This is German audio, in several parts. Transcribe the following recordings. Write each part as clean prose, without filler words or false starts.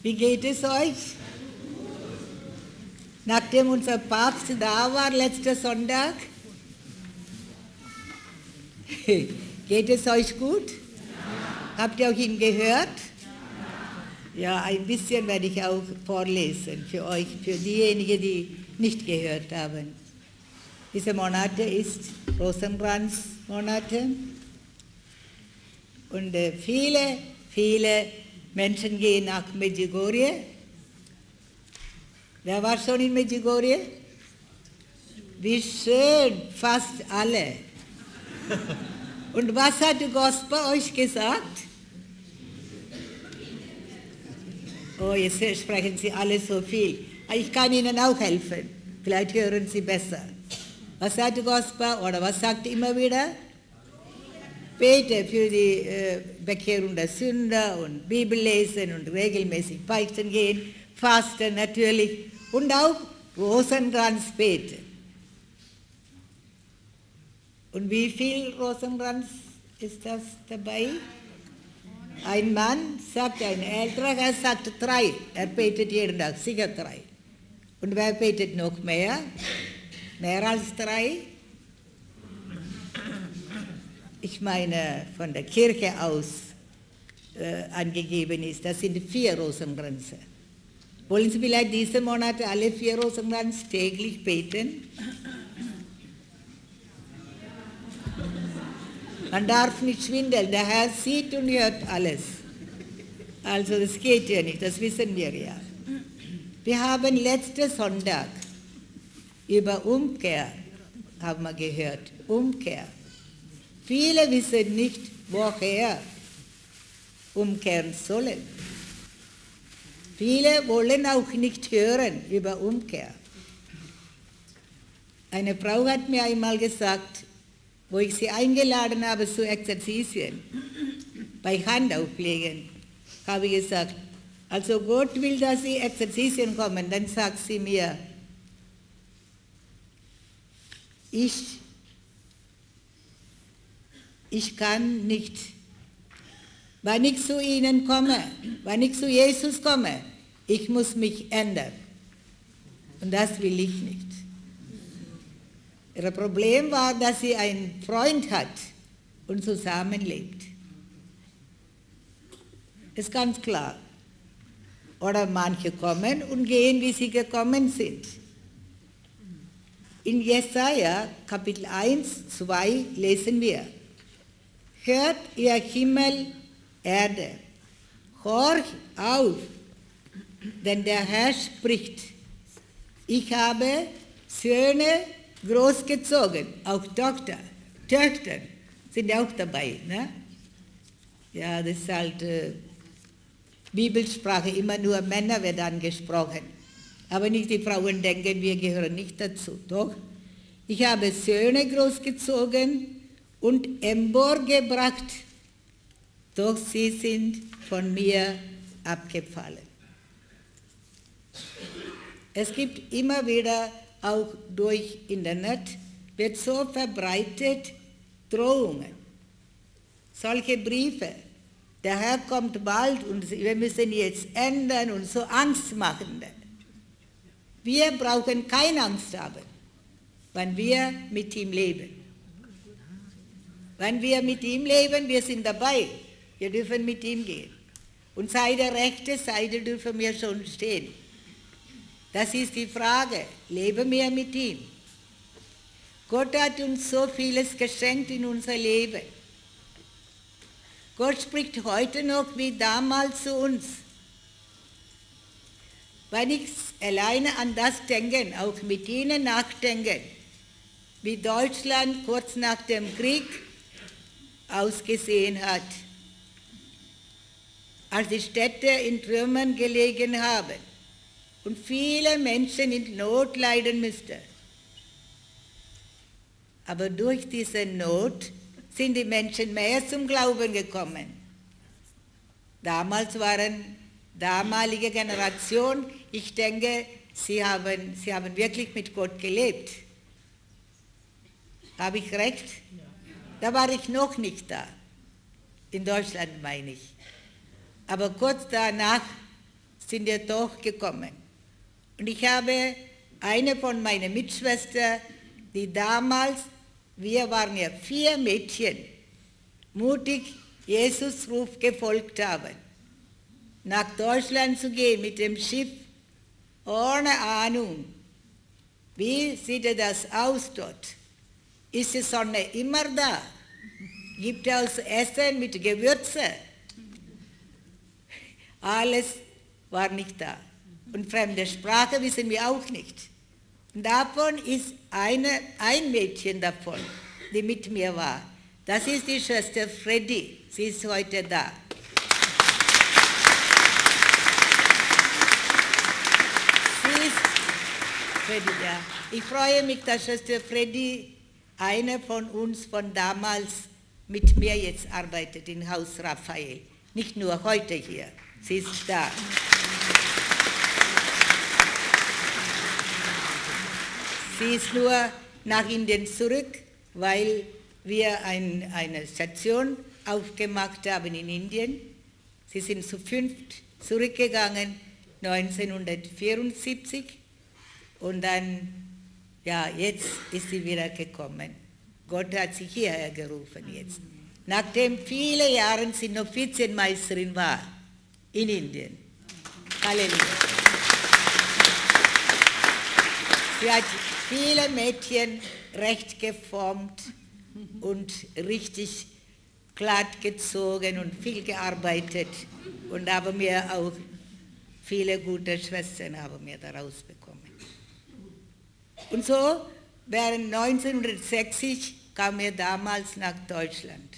Wie geht es euch? Nachdem unser Papst da war, letzter Sonntag, geht es euch gut? Ja. Habt ihr auch ihn gehört? Ja, ein bisschen werde ich auch vorlesen für euch, für diejenigen, die nicht gehört haben. Diese Monate ist Rosenkranz-Monate und viele Menschen gehen nach Medjugorje. Wer war schon in Medjugorje? Wie schön, fast alle. Und was hat die Gospel euch gesagt? Oh, jetzt sprechen Sie alle so viel. Ich kann Ihnen auch helfen. Vielleicht hören Sie besser. Was sagt die Gospel oder was sagt immer wieder? Bete für die Bekehrung der Sünder und Bibel lesen und regelmäßig beichten gehen, fasten natürlich und auch Rosenkranz beten. Und wie viel Rosenkranz ist das dabei? Ein Mann sagt, ein älterer, er sagt 3. Er betet jeden Tag, sicher 3. Und wer betet noch mehr? Mehr als 3? Ich meine, von der Kirche aus angegeben ist, das sind 4 Rosenkränze. Wollen Sie vielleicht diese Monate alle 4 Rosenkränze täglich beten? Man darf nicht schwindeln, der Herr sieht und hört alles. Also das geht ja nicht, das wissen wir ja. Wir haben letzten Sonntag über Umkehr, haben wir gehört, Umkehr. Viele wissen nicht, woher umkehren sollen. Viele wollen auch nicht hören über Umkehr. Eine Frau hat mir einmal gesagt, wo ich sie eingeladen habe zu Exerzitien, bei Handauflegen, habe ich gesagt, also Gott will, dass Sie Exerzitien kommen, dann sagt sie mir, ich kann nicht, wenn ich zu Ihnen komme, wenn ich zu Jesus komme, ich muss mich ändern. Und das will ich nicht. Ihr Problem war, dass sie einen Freund hat und zusammenlebt. Ist ganz klar. Oder manche kommen und gehen, wie sie gekommen sind. In Jesaja, Kapitel 1, 2 lesen wir, hört ihr Himmel, Erde, horch auf, denn der Herr spricht, ich habe Söhne großgezogen, auch Töchter sind auch dabei. Ne? Ja, das ist halt Bibelsprache, immer nur Männer werden angesprochen. Aber nicht die Frauen denken, wir gehören nicht dazu. Doch, ich habe Söhne großgezogen und emporgebracht, doch sie sind von mir abgefallen. Es gibt immer wieder, auch durch Internet, wird so verbreitet Drohungen, solche Briefe. Der Herr kommt bald und wir müssen jetzt ändern und so Angst machen. Wir brauchen keine Angst haben, wenn wir mit ihm leben. Wenn wir mit ihm leben, wir sind dabei. Wir dürfen mit ihm gehen. Und seine rechte Seite dürfen wir schon stehen. Das ist die Frage. Leben wir mit ihm? Gott hat uns so vieles geschenkt in unser Leben. Gott spricht heute noch wie damals zu uns. Wenn ich alleine an das denke, auch mit Ihnen nachdenken, wie Deutschland kurz nach dem Krieg ausgesehen hat, als die Städte in Trümmern gelegen haben und viele Menschen in Not leiden mussten. Aber durch diese Not sind die Menschen mehr zum Glauben gekommen. Damals waren damalige Generation, ich denke, sie haben wirklich mit Gott gelebt. Habe ich recht? Da war ich noch nicht da. In Deutschland meine ich. Aber kurz danach sind wir durchgekommen. Und ich habe eine von meinen Mitschwestern, die damals, wir waren ja 4 Mädchen, mutig Jesus Ruf gefolgt haben, nach Deutschland zu gehen mit dem Schiff, ohne Ahnung, wie sieht das aus dort? Ist die Sonne immer da? Gibt es Essen mit Gewürze? Alles war nicht da. Und fremde Sprache wissen wir auch nicht. Und davon ist ein Mädchen davon, die mit mir war. Das ist die Schwester Freddy. Sie ist heute da. Sie ist Freddy, ja. Ich freue mich, dass Schwester Freddy, eine von uns von damals, mit mir jetzt arbeitet in Haus Raphael. Nicht nur heute hier. Sie ist da. Sie ist nur nach Indien zurück, weil wir eine Station aufgemacht haben in Indien. Sie sind zu 5 zurückgegangen, 1974. Und dann, ja, jetzt ist sie wieder gekommen. Gott hat sie hierher gerufen jetzt. Nachdem viele Jahre sie Novizienmeisterin war in Indien. Halleluja. Sie hat viele Mädchen recht geformt und richtig glatt gezogen und viel gearbeitet und haben mir auch viele gute Schwestern haben mir daraus bekommen. Und so, während 1960 kam er damals nach Deutschland.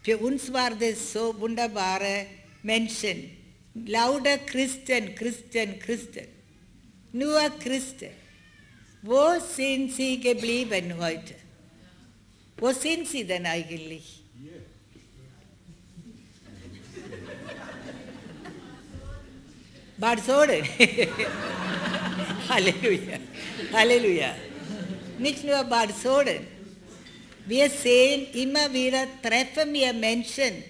Für uns waren das so wunderbare Menschen, lauter Christen, Christen, Christen, nur Christen. Wo sind sie geblieben heute? Wo sind sie denn eigentlich? Bad Soden. Halleluja, Halleluja. Nicht nur Bad Soden. Wir sehen immer wieder, treffen wir Menschen,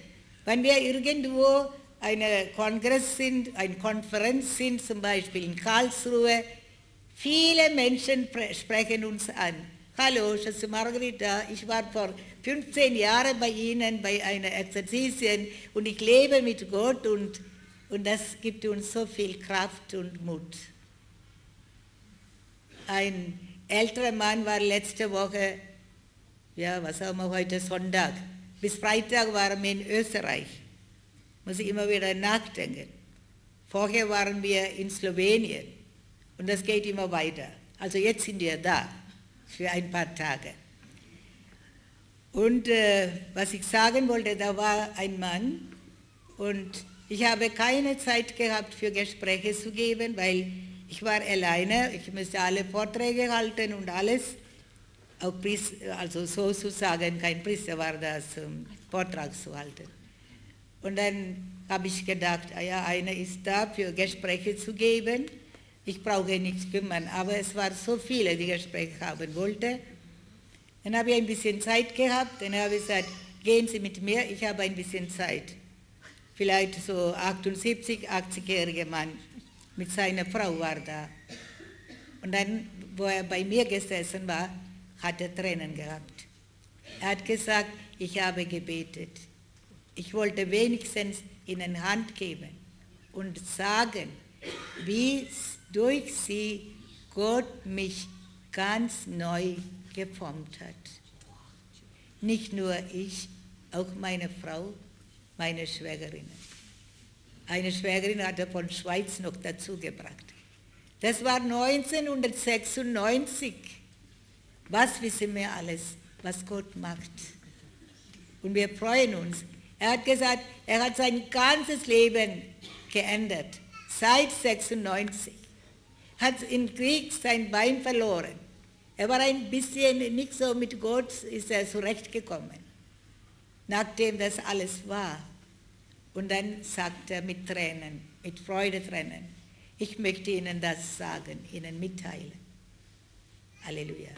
wenn wir irgendwo eine Kongress sind, eine Konferenz sind, zum Beispiel in Karlsruhe, viele Menschen sprechen uns an. Hallo, Schwester Margarita, ich war vor 15 Jahren bei Ihnen bei einer Exerzitien und ich lebe mit Gott und das gibt uns so viel Kraft und Mut. Ein älterer Mann war letzte Woche, ja, was haben wir heute, Sonntag, bis Freitag waren wir in Österreich. Muss ich immer wieder nachdenken. Vorher waren wir in Slowenien und das geht immer weiter. Also jetzt sind wir da für ein paar Tage. Und was ich sagen wollte, da war ein Mann und ich habe keine Zeit gehabt für Gespräche zu geben, weil ich war alleine, ich musste alle Vorträge halten und alles. Auch also sozusagen kein Priester war das, Vortrag zu halten. Und dann habe ich gedacht, ja, einer ist da, für Gespräche zu geben. Ich brauche nichts kümmern, aber es waren so viele, die Gespräche haben wollten. Dann habe ich ein bisschen Zeit gehabt, dann habe ich gesagt, gehen Sie mit mir, ich habe ein bisschen Zeit. Vielleicht so 78, 80-jähriger Mann mit seiner Frau war da. Und dann, wo er bei mir gesessen war, hat er Tränen gehabt. Er hat gesagt, ich habe gebetet. Ich wollte wenigstens Ihnen Hand geben und sagen, wie durch Sie Gott mich ganz neu geformt hat. Nicht nur ich, auch meine Frau, meine Schwägerin. Eine Schwägerin hat er von Schweiz noch dazu gebracht. Das war 1996. Was wissen wir alles, was Gott macht? Und wir freuen uns. Er hat gesagt, er hat sein ganzes Leben geändert. Seit 96. Hat im Krieg sein Bein verloren. Er war ein bisschen nicht so mit Gott, ist er zurechtgekommen. Nachdem das alles war. Und dann sagt er mit Tränen, mit Freudetränen, ich möchte Ihnen das sagen, Ihnen mitteilen. Halleluja.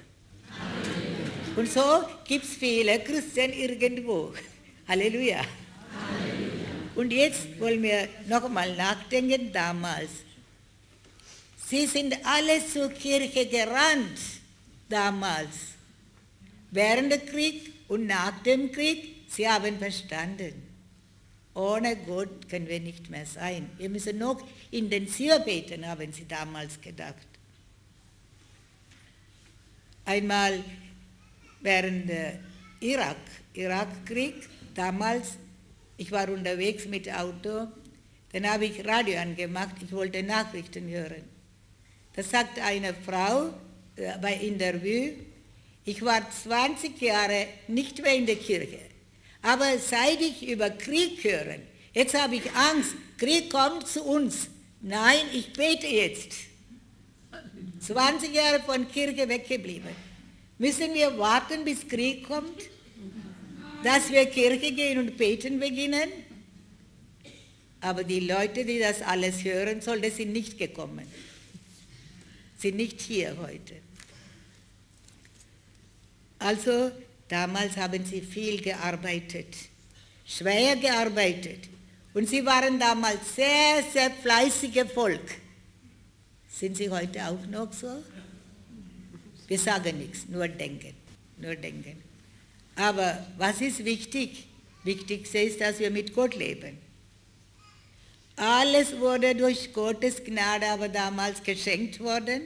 Halleluja. Und so gibt es viele Christen irgendwo. Halleluja. Halleluja. Und jetzt wollen wir noch einmal nachdenken, damals. Sie sind alle zur Kirche gerannt, damals. Während dem Krieg und nach dem Krieg, sie haben verstanden. Ohne Gott können wir nicht mehr sein. Wir müssen noch intensiver beten, haben sie damals gedacht. Einmal während des Irakkrieg, damals, ich war unterwegs mit dem Auto, dann habe ich Radio angemacht, ich wollte Nachrichten hören. Da sagt eine Frau bei Interview, ich war 20 Jahre nicht mehr in der Kirche, aber seit ich über Krieg höre, jetzt habe ich Angst, Krieg kommt zu uns. Nein, ich bete jetzt. 20 Jahre von Kirche weggeblieben. Müssen wir warten, bis Krieg kommt, dass wir Kirche gehen und beten beginnen? Aber die Leute, die das alles hören sollten, sind nicht gekommen. Sind nicht hier heute. Also, damals haben sie viel gearbeitet, schwer gearbeitet. Und sie waren damals sehr, sehr fleißiges Volk. Sind sie heute auch noch so? Wir sagen nichts, nur denken, nur denken. Aber was ist wichtig? Wichtig ist, dass wir mit Gott leben. Alles wurde durch Gottes Gnade aber damals geschenkt worden.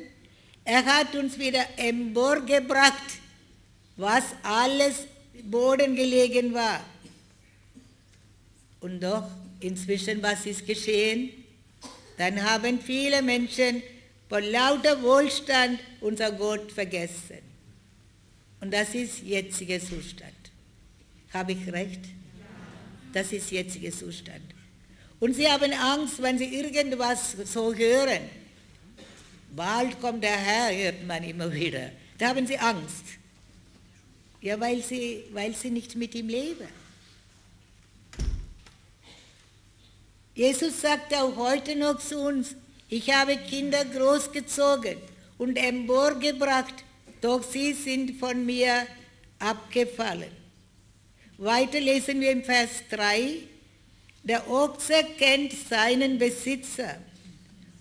Er hat uns wieder emporgebracht, was alles Boden gelegen war. Und doch, inzwischen, was ist geschehen? Dann haben viele Menschen vor lauter Wohlstand unser Gott vergessen. Und das ist jetziger Zustand. Habe ich recht? Das ist jetziger Zustand. Und sie haben Angst, wenn sie irgendwas so hören. Bald kommt der Herr, hört man immer wieder. Da haben sie Angst. Ja, weil sie nicht mit ihm leben. Jesus sagt auch heute noch zu uns, ich habe Kinder großgezogen und emporgebracht, doch sie sind von mir abgefallen. Weiter lesen wir im Vers 3, der Ochse kennt seinen Besitzer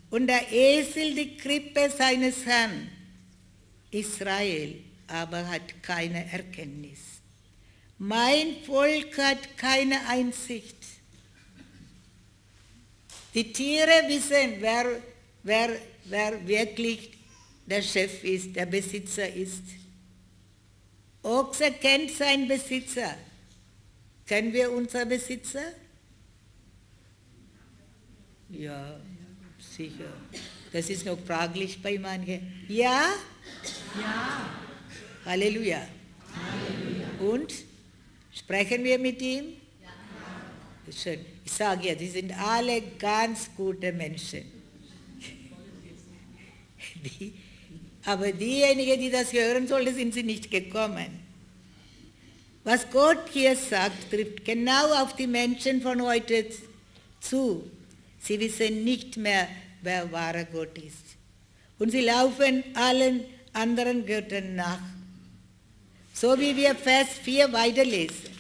und der Esel die Krippe seines Herrn. Israel aber hat keine Erkenntnis. Mein Volk hat keine Einsicht. Die Tiere wissen, wer wirklich der Chef ist, der Besitzer ist. Ochse kennt seinen Besitzer. Kennen wir unseren Besitzer? Ja, sicher. Das ist noch fraglich bei manchen. Ja? Ja. Halleluja. Halleluja. Und? Sprechen wir mit ihm? Ja. Schön. Ich sage ja, die sind alle ganz gute Menschen. Aber diejenigen, die das hören sollten, sind sie nicht gekommen. Was Gott hier sagt, trifft genau auf die Menschen von heute zu. Sie wissen nicht mehr, wer wahrer Gott ist. Und sie laufen allen anderen Göttern nach. So wie wir Vers 4 weiterlesen.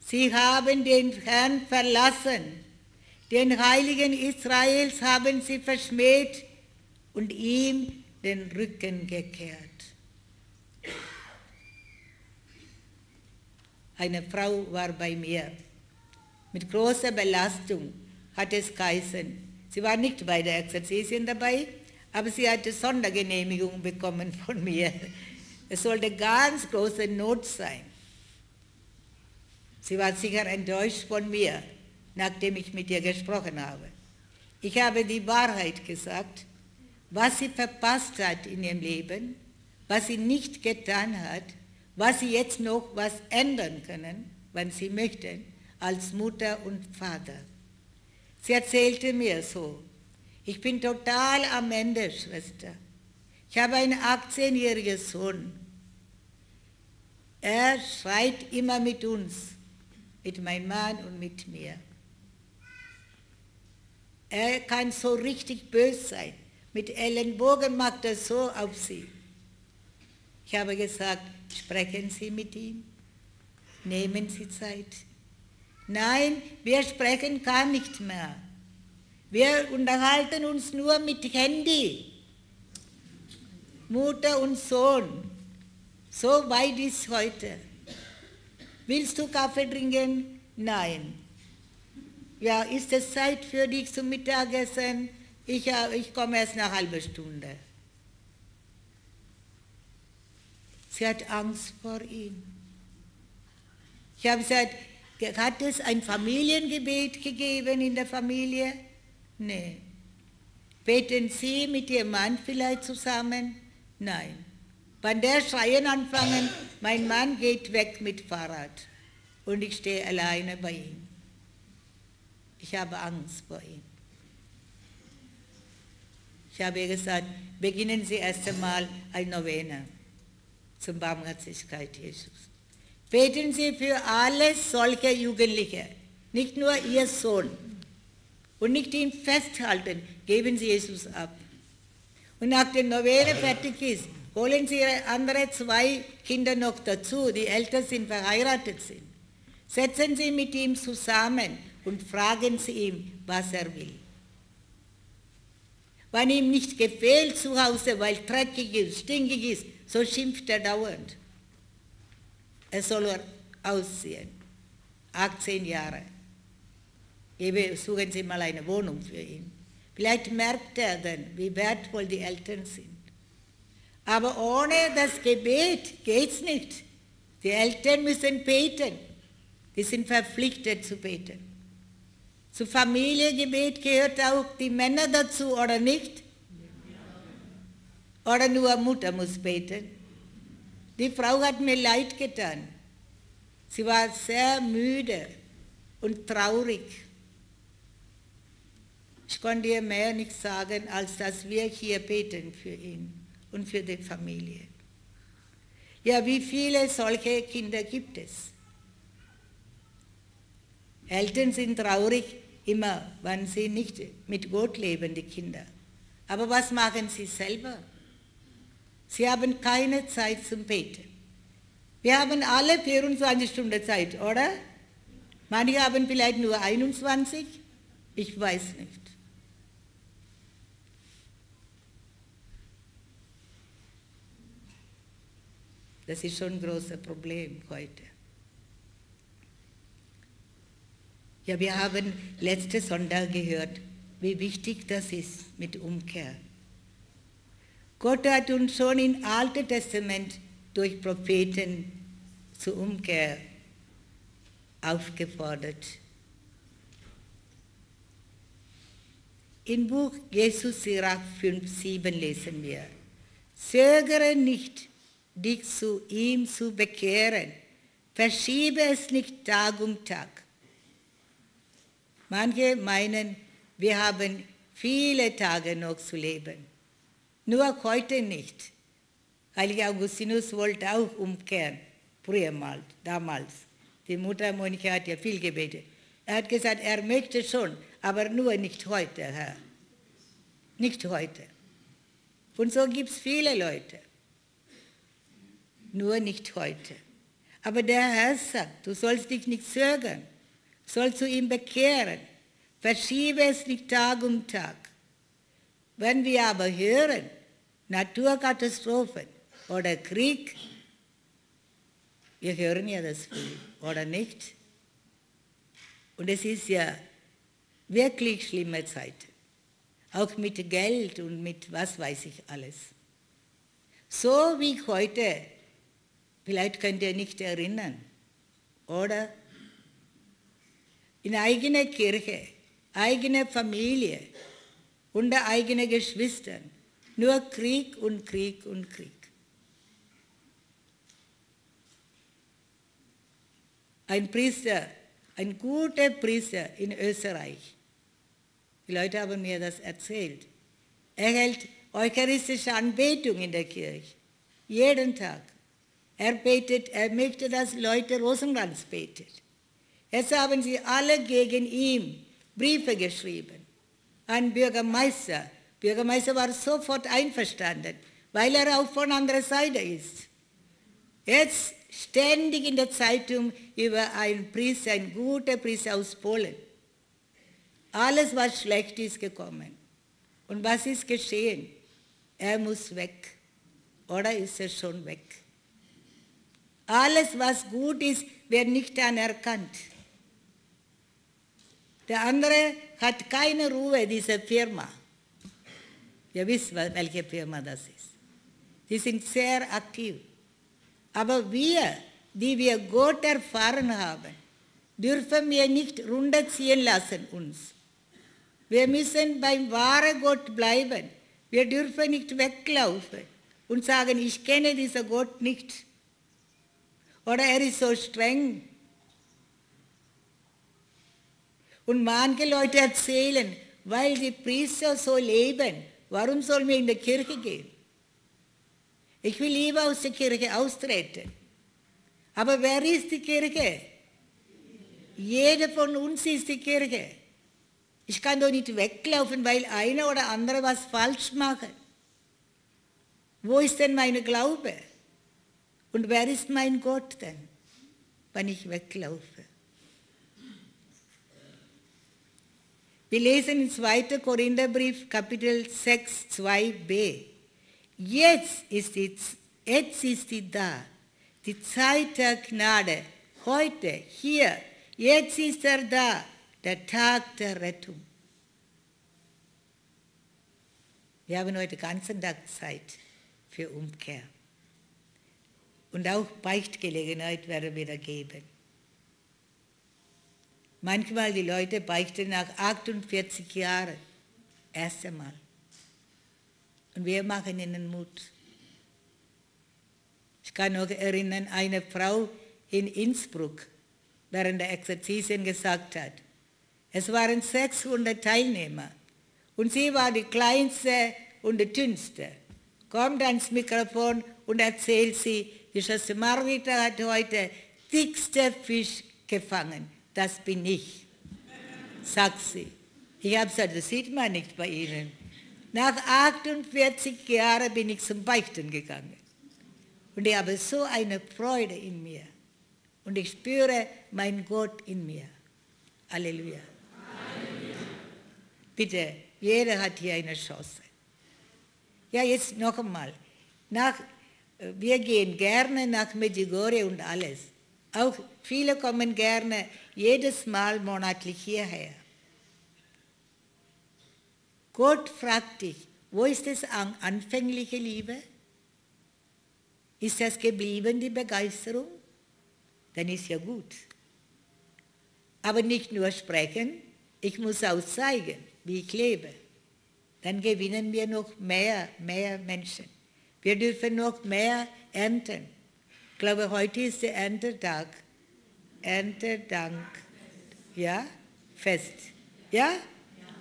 Sie haben den Herrn verlassen, den Heiligen Israels haben sie verschmäht und ihm den Rücken gekehrt. Eine Frau war bei mir. Mit großer Belastung hat es geheißen. Sie war nicht bei der Exerzitien dabei, aber sie hatte Sondergenehmigung bekommen von mir. Es sollte ganz große Not sein. Sie war sicher enttäuscht von mir, nachdem ich mit ihr gesprochen habe. Ich habe die Wahrheit gesagt, was sie verpasst hat in ihrem Leben, was sie nicht getan hat, was sie jetzt noch was ändern können, wenn sie möchten, als Mutter und Vater. Sie erzählte mir so, ich bin total am Ende, Schwester. Ich habe einen 18-jährigen Sohn. Er schreit immer mit uns, mit meinem Mann und mit mir. Er kann so richtig böse sein. Mit Ellenbogen macht er so auf sie. Ich habe gesagt, sprechen Sie mit ihm, nehmen Sie Zeit, Nein, wir sprechen gar nicht mehr. Wir unterhalten uns nur mit Handy. Mutter und Sohn. So weit ist heute. Willst du Kaffee trinken? Nein. Ja, ist es Zeit für dich zum Mittagessen? Ich komme erst nach einer halben Stunde. Sie hat Angst vor ihm. Ich habe gesagt, hat es ein Familiengebet gegeben in der Familie? Nein. Beten Sie mit Ihrem Mann vielleicht zusammen? Nein. Wenn der Schreien anfangen, mein Mann geht weg mit Fahrrad und ich stehe alleine bei ihm. Ich habe Angst vor ihm. Ich habe ihr gesagt, beginnen Sie erst einmal eine Novene zum Barmherzigkeit Jesus. Beten Sie für alle solche Jugendliche, nicht nur Ihr Sohn. Und nicht ihn festhalten, geben Sie Jesus ab. Und nach der Novene fertig ist, holen Sie Ihre anderen 2 Kinder noch dazu, die älter sind, verheiratet sind. Setzen Sie mit ihm zusammen und fragen Sie ihn, was er will. Wenn ihm nicht gefällt zu Hause, weil dreckig ist, stinkig ist, so schimpft er dauernd. Er soll ausziehen. 18 Jahre. Suchen Sie mal eine Wohnung für ihn. Vielleicht merkt er dann, wie wertvoll die Eltern sind. Aber ohne das Gebet geht es nicht. Die Eltern müssen beten. Die sind verpflichtet zu beten. Zu Familiengebet gehört auch die Männer dazu, oder nicht? Oder nur Mutter muss beten. Die Frau hat mir leid getan. Sie war sehr müde und traurig. Ich konnte ihr mehr nicht sagen, als dass wir hier beten für ihn und für die Familie. Ja, wie viele solche Kinder gibt es? Eltern sind traurig immer, wenn sie nicht mit Gott leben, die Kinder. Aber was machen sie selber? Sie haben keine Zeit zum Beten. Wir haben alle 24 Stunden Zeit, oder? Manche haben vielleicht nur 21, ich weiß nicht. Das ist schon ein großes Problem heute. Ja, wir haben letzten Sonntag gehört, wie wichtig das ist mit Umkehr. Gott hat uns schon im Alten Testament durch Propheten zur Umkehr aufgefordert. Im Buch Jesus Sirach 5,7 lesen wir: Zögere nicht, dich zu ihm zu bekehren, verschiebe es nicht Tag um Tag. Manche meinen, wir haben viele Tage noch zu leben, nur heute nicht. Heiliger Augustinus wollte auch umkehren, früher mal, damals. Die Mutter Monika hat ja viel gebetet. Er hat gesagt, er möchte schon, aber nur nicht heute, Herr. Nicht heute. Und so gibt es viele Leute. Nur nicht heute. Aber der Herr sagt, du sollst dich nicht zögern, sollst zu ihm bekehren. Verschiebe es nicht Tag um Tag. Wenn wir aber hören, Naturkatastrophen oder Krieg, wir hören ja das viel, oder nicht? Und es ist ja wirklich schlimme Zeit. Auch mit Geld und mit was weiß ich alles. So wie heute, vielleicht könnt ihr nicht erinnern, oder? In eigener Kirche, eigene Familie, unter eigenen Geschwistern, nur Krieg und Krieg und Krieg. Ein Priester, ein guter Priester in Österreich, die Leute haben mir das erzählt, er hält eucharistische Anbetung in der Kirche, jeden Tag. Er betet, er möchte, dass Leute Rosenkranz beten. Jetzt haben sie alle gegen ihn Briefe geschrieben an Bürgermeister. Bürgermeister war sofort einverstanden, weil er auch von anderer Seite ist. Jetzt ständig in der Zeitung über einen Priester, ein guter Priester aus Polen. Alles, was schlecht ist, gekommen. Und was ist geschehen? Er muss weg. Oder ist er schon weg? Alles, was gut ist, wird nicht anerkannt. Der andere hat keine Ruhe, diese Firma. Ihr wisst, welche Firma das ist. Die sind sehr aktiv. Aber wir, die wir Gott erfahren haben, dürfen wir nicht runterziehen lassen uns. Wir müssen beim wahren Gott bleiben. Wir dürfen nicht weglaufen und sagen, ich kenne diesen Gott nicht. Oder er ist so streng. Und manche Leute erzählen, weil die Priester so leben, warum sollen wir in die Kirche gehen? Ich will lieber aus der Kirche austreten. Aber wer ist die Kirche? Jeder von uns ist die Kirche. Ich kann doch nicht weglaufen, weil einer oder andere was falsch macht. Wo ist denn mein Glaube? Und wer ist mein Gott denn, wenn ich weglaufe? Wir lesen im 2. Korintherbrief, Kapitel 6, 2b. Jetzt ist sie da, die Zeit der Gnade, heute, hier, jetzt ist er da, der Tag der Rettung. Wir haben heute den ganzen Tag Zeit für Umkehr. Und auch Beichtgelegenheit werden wir da geben. Manchmal die Leute beichten nach 48 Jahren erst einmal. Und wir machen ihnen Mut. Ich kann noch erinnern, eine Frau in Innsbruck während der Exerzitien gesagt hat, es waren 600 Teilnehmer und sie war die kleinste und die dünnste. Kommt ans Mikrofon und erzählt sie, die Schwester Margarita hat heute dickste Fisch gefangen. Das bin ich, sagt sie. Ich habe gesagt, das sieht man nicht bei Ihnen. Nach 48 Jahren bin ich zum Beichten gegangen. Und ich habe so eine Freude in mir. Und ich spüre meinen Gott in mir. Halleluja. Halleluja. Bitte, jeder hat hier eine Chance. Ja, jetzt noch einmal. Wir gehen gerne nach Medjugorje und alles. Auch viele kommen gerne jedes Mal monatlich hierher. Gott fragt dich, wo ist das anfängliche Liebe? Ist das geblieben, die Begeisterung? Dann ist ja gut. Aber nicht nur sprechen, ich muss auch zeigen, wie ich lebe. Dann gewinnen wir noch mehr Menschen. Wir dürfen noch mehr ernten. Ich glaube, heute ist der Erntetag. Erntedank. Ja? Fest. Ja?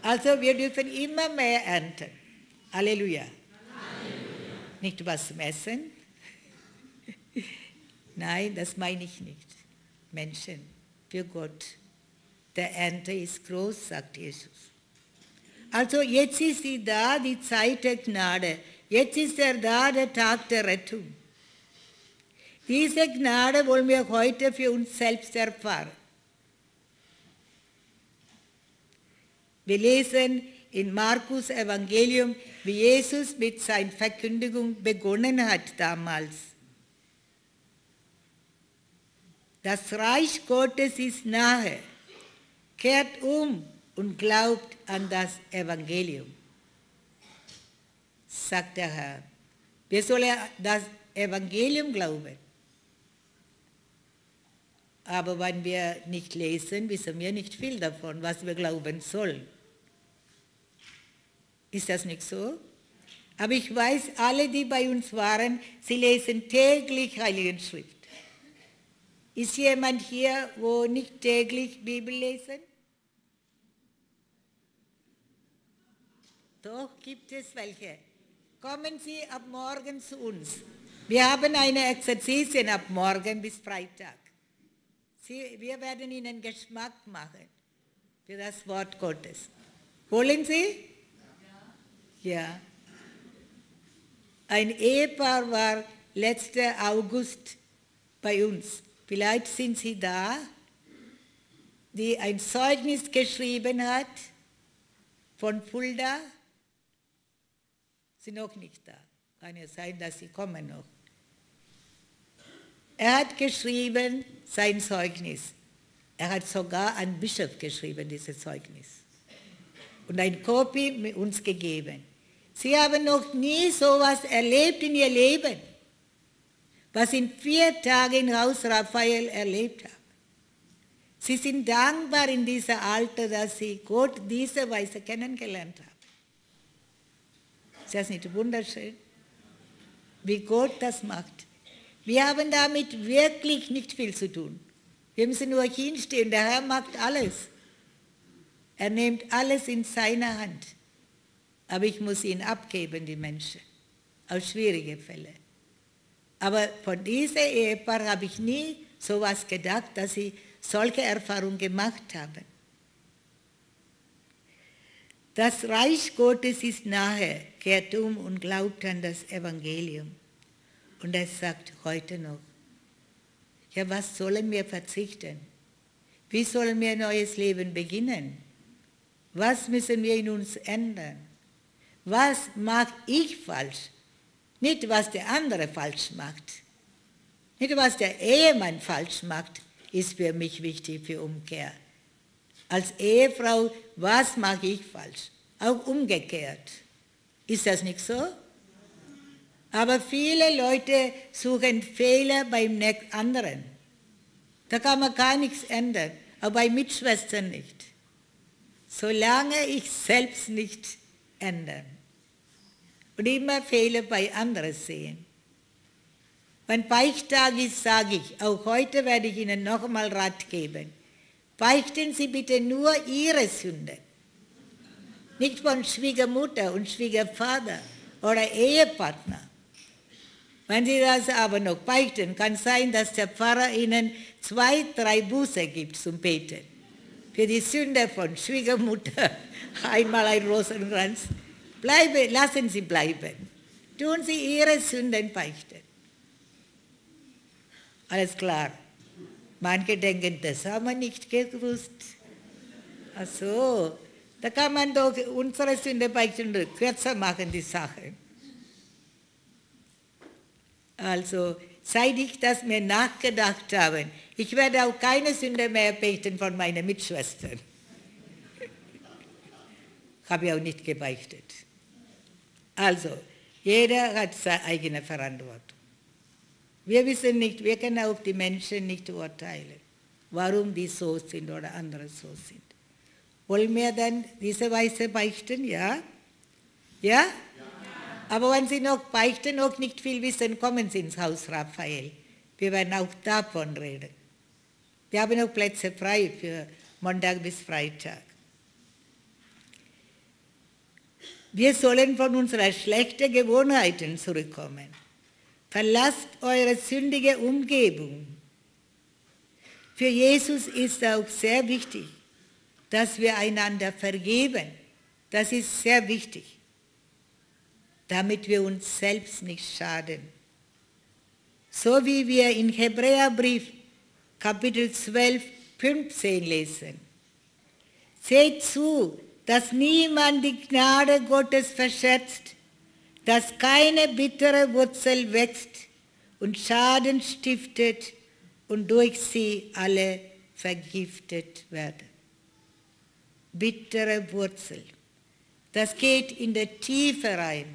Also wir dürfen immer mehr ernten. Halleluja. Halleluja. Nicht was zum Essen. Nein, das meine ich nicht. Menschen, für Gott. Der Ernte ist groß, sagt Jesus. Also jetzt ist sie da, die Zeit der Gnade. Jetzt ist er da, der Tag der Rettung. Diese Gnade wollen wir heute für uns selbst erfahren. Wir lesen in Markus Evangelium, wie Jesus mit seiner Verkündigung begonnen hat damals. Das Reich Gottes ist nahe. Kehrt um und glaubt an das Evangelium, sagt der Herr. Wir sollen das Evangelium glauben. Aber wenn wir nicht lesen, wissen wir nicht viel davon, was wir glauben sollen. Ist das nicht so? Aber ich weiß, alle, die bei uns waren, sie lesen täglich Heiligen Schrift. Ist jemand hier, wo nicht täglich Bibel lesen? Doch, gibt es welche. Kommen Sie ab morgen zu uns. Wir haben eine Exerzitien ab morgen bis Freitag. Wir werden Ihnen Geschmack machen für das Wort Gottes. Wollen Sie? Ja. Ein Ehepaar war letzten August bei uns. Vielleicht sind Sie da, die ein Zeugnis geschrieben hat von Fulda. Sie sind noch nicht da. Kann ja sein, dass Sie kommen noch. Er hat geschrieben sein Zeugnis. Er hat sogar an Bischof geschrieben, dieses Zeugnis. Und eine Kopie mit uns gegeben. Sie haben noch nie sowas erlebt in ihr Leben, was in 4 Tagen in Haus Raphael erlebt haben. Sie sind dankbar in diesem Alter, dass sie Gott diese Weise kennengelernt haben. Ist das nicht wunderschön, wie Gott das macht? Wir haben damit wirklich nicht viel zu tun. Wir müssen nur hinstehen, der Herr macht alles. Er nimmt alles in seine Hand. Aber ich muss ihn abgeben, die Menschen, aus schwierigen Fällen. Aber von diesem Ehepaar habe ich nie so etwas gedacht, dass sie solche Erfahrungen gemacht haben. Das Reich Gottes ist nahe, kehrt um und glaubt an das Evangelium. Und er sagt heute noch, ja, was sollen wir verzichten? Wie sollen wir ein neues Leben beginnen? Was müssen wir in uns ändern? Was mache ich falsch? Nicht, was der andere falsch macht. Nicht, was der Ehemann falsch macht, ist für mich wichtig für Umkehr. Als Ehefrau, was mache ich falsch? Auch umgekehrt. Ist das nicht so? Aber viele Leute suchen Fehler beim anderen. Da kann man gar nichts ändern, aber bei Mitschwestern nicht. Solange ich selbst nicht ändere. Und immer Fehler bei anderen sehen. Wenn Beichttag ist, sage ich, auch heute werde ich Ihnen noch einmal Rat geben. Beichten Sie bitte nur Ihre Sünde. Nicht von Schwiegermutter und Schwiegervater oder Ehepartner. Wenn Sie das aber noch beichten, kann sein, dass der Pfarrer Ihnen 2, 3 Buße gibt zum Beten. Für die Sünde von Schwiegermutter einmal ein Rosenkranz. Lassen Sie bleiben. Tun Sie Ihre Sünden beichten. Alles klar. Manche denken, das haben wir nicht gewusst. Ach so, da kann man doch unsere Sünde beichten und kürzer machen, die Sache. Also, seit ich das mir nachgedacht habe, ich werde auch keine Sünde mehr beichten von meinen Mitschwestern. Habe ich auch nicht gebeichtet. Also, jeder hat seine eigene Verantwortung. Wir wissen nicht, wir können auch die Menschen nicht urteilen, warum die so sind oder andere so sind. Wollen wir dann diese Weise beichten? Ja? Ja? Ja. Aber wenn Sie noch beichten, noch nicht viel wissen, kommen Sie ins Haus Raphael. Wir werden auch davon reden. Wir haben noch Plätze frei für Montag bis Freitag. Wir sollen von unseren schlechten Gewohnheiten zurückkommen. Verlasst eure sündige Umgebung. Für Jesus ist auch sehr wichtig, dass wir einander vergeben. Das ist sehr wichtig, damit wir uns selbst nicht schaden. So wie wir in Hebräerbrief Kapitel 12, 15 lesen. Seht zu, dass niemand die Gnade Gottes verscherzt, dass keine bittere Wurzel wächst und Schaden stiftet und durch sie alle vergiftet werden. Bittere Wurzel. Das geht in der Tiefe rein.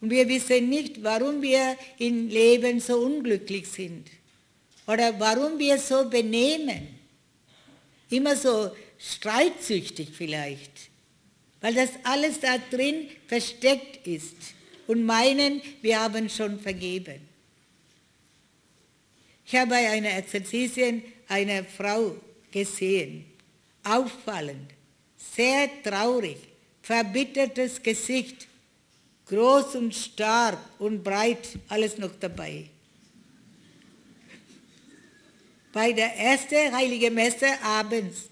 Und wir wissen nicht, warum wir im Leben so unglücklich sind oder warum wir so benehmen. Immer so streitsüchtig vielleicht. Weil das alles da drin versteckt ist und meinen, wir haben schon vergeben. Ich habe bei einer Exerzitien eine Frau gesehen, auffallend, sehr traurig, verbittertes Gesicht, groß und stark und breit, alles noch dabei. Bei der ersten Heiligen Messe abends,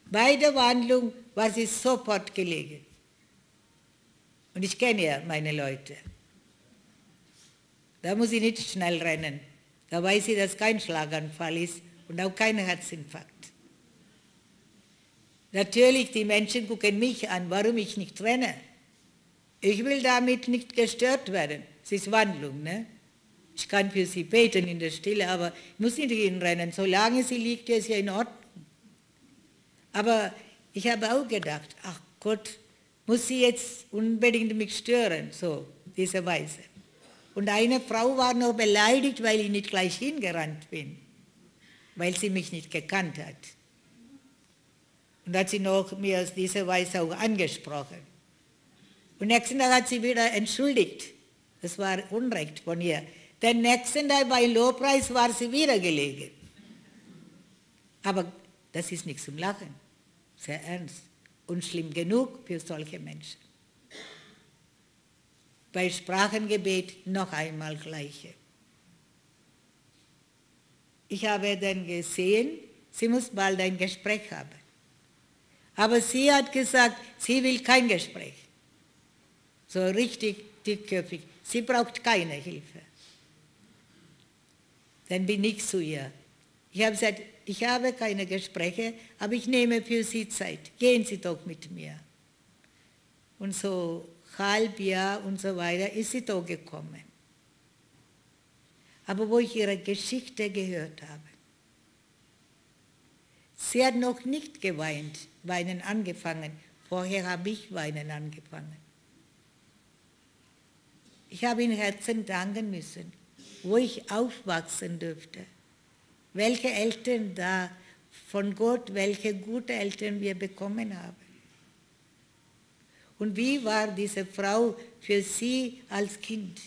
bei der Wandlung war sie sofort gelegen. Und ich kenne ja meine Leute. Da muss ich nicht schnell rennen. Da weiß sie, dass kein Schlaganfall ist und auch kein Herzinfarkt. Natürlich, die Menschen gucken mich an, warum ich nicht renne. Ich will damit nicht gestört werden. Es ist Wandlung, ne? Ich kann für sie beten in der Stille, aber ich muss nicht hinrennen. Solange sie liegt, ist ja in Ordnung. Aber ich habe auch gedacht, ach Gott, muss sie jetzt unbedingt mich stören, so, diese Weise. Und eine Frau war noch beleidigt, weil ich nicht gleich hingerannt bin, weil sie mich nicht gekannt hat. Und hat sie noch mir aus dieser Weise auch angesprochen. Und nächsten Tag hat sie wieder entschuldigt. Das war Unrecht von ihr. Den nächsten Tag bei Lobpreis war sie wieder gelegen. Aber das ist nichts zum Lachen. Sehr ernst. Und schlimm genug für solche Menschen. Bei Sprachengebet noch einmal Gleiche. Ich habe dann gesehen, sie muss bald ein Gespräch haben. Aber sie hat gesagt, sie will kein Gespräch. So richtig dickköpfig. Sie braucht keine Hilfe. Dann bin ich zu ihr. Ich habe gesagt, ich habe keine Gespräche, aber ich nehme für Sie Zeit. Gehen Sie doch mit mir. Und so halb Jahr und so weiter ist sie doch gekommen. Aber wo ich ihre Geschichte gehört habe, sie hat noch nicht geweint, weinen angefangen. Vorher habe ich weinen angefangen. Ich habe im Herzen danken müssen, wo ich aufwachsen dürfte. Welche Eltern da von Gott, welche gute Eltern wir bekommen haben. Und wie war diese Frau für sie als Kind?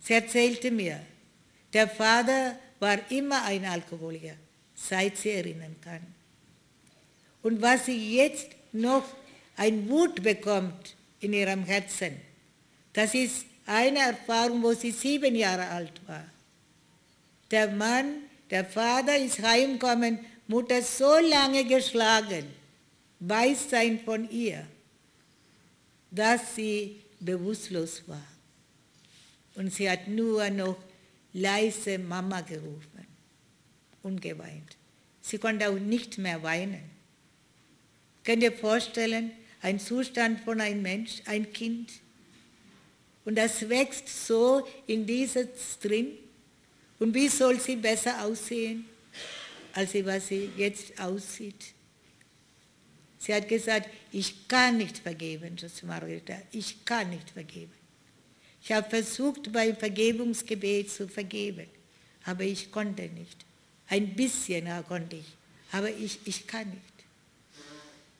Sie erzählte mir, der Vater war immer ein Alkoholiker, seit sie erinnern kann. Und was sie jetzt noch ein Wut bekommt in ihrem Herzen, das ist eine Erfahrung, wo sie 7 Jahre alt war. Der Mann, der Vater ist heimgekommen, Mutter so lange geschlagen, weiß sein von ihr, dass sie bewusstlos war. Und sie hat nur noch leise Mama gerufen und geweint. Sie konnte auch nicht mehr weinen. Könnt ihr vorstellen, ein Zustand von einem Mensch, ein Kind? Und das wächst so in dieses drin. Und wie soll sie besser aussehen, als was sie jetzt aussieht? Sie hat gesagt, ich kann nicht vergeben, Schwester Margareta, ich kann nicht vergeben. Ich habe versucht, beim Vergebungsgebet zu vergeben, aber ich konnte nicht. Ein bisschen konnte ich, aber ich kann nicht.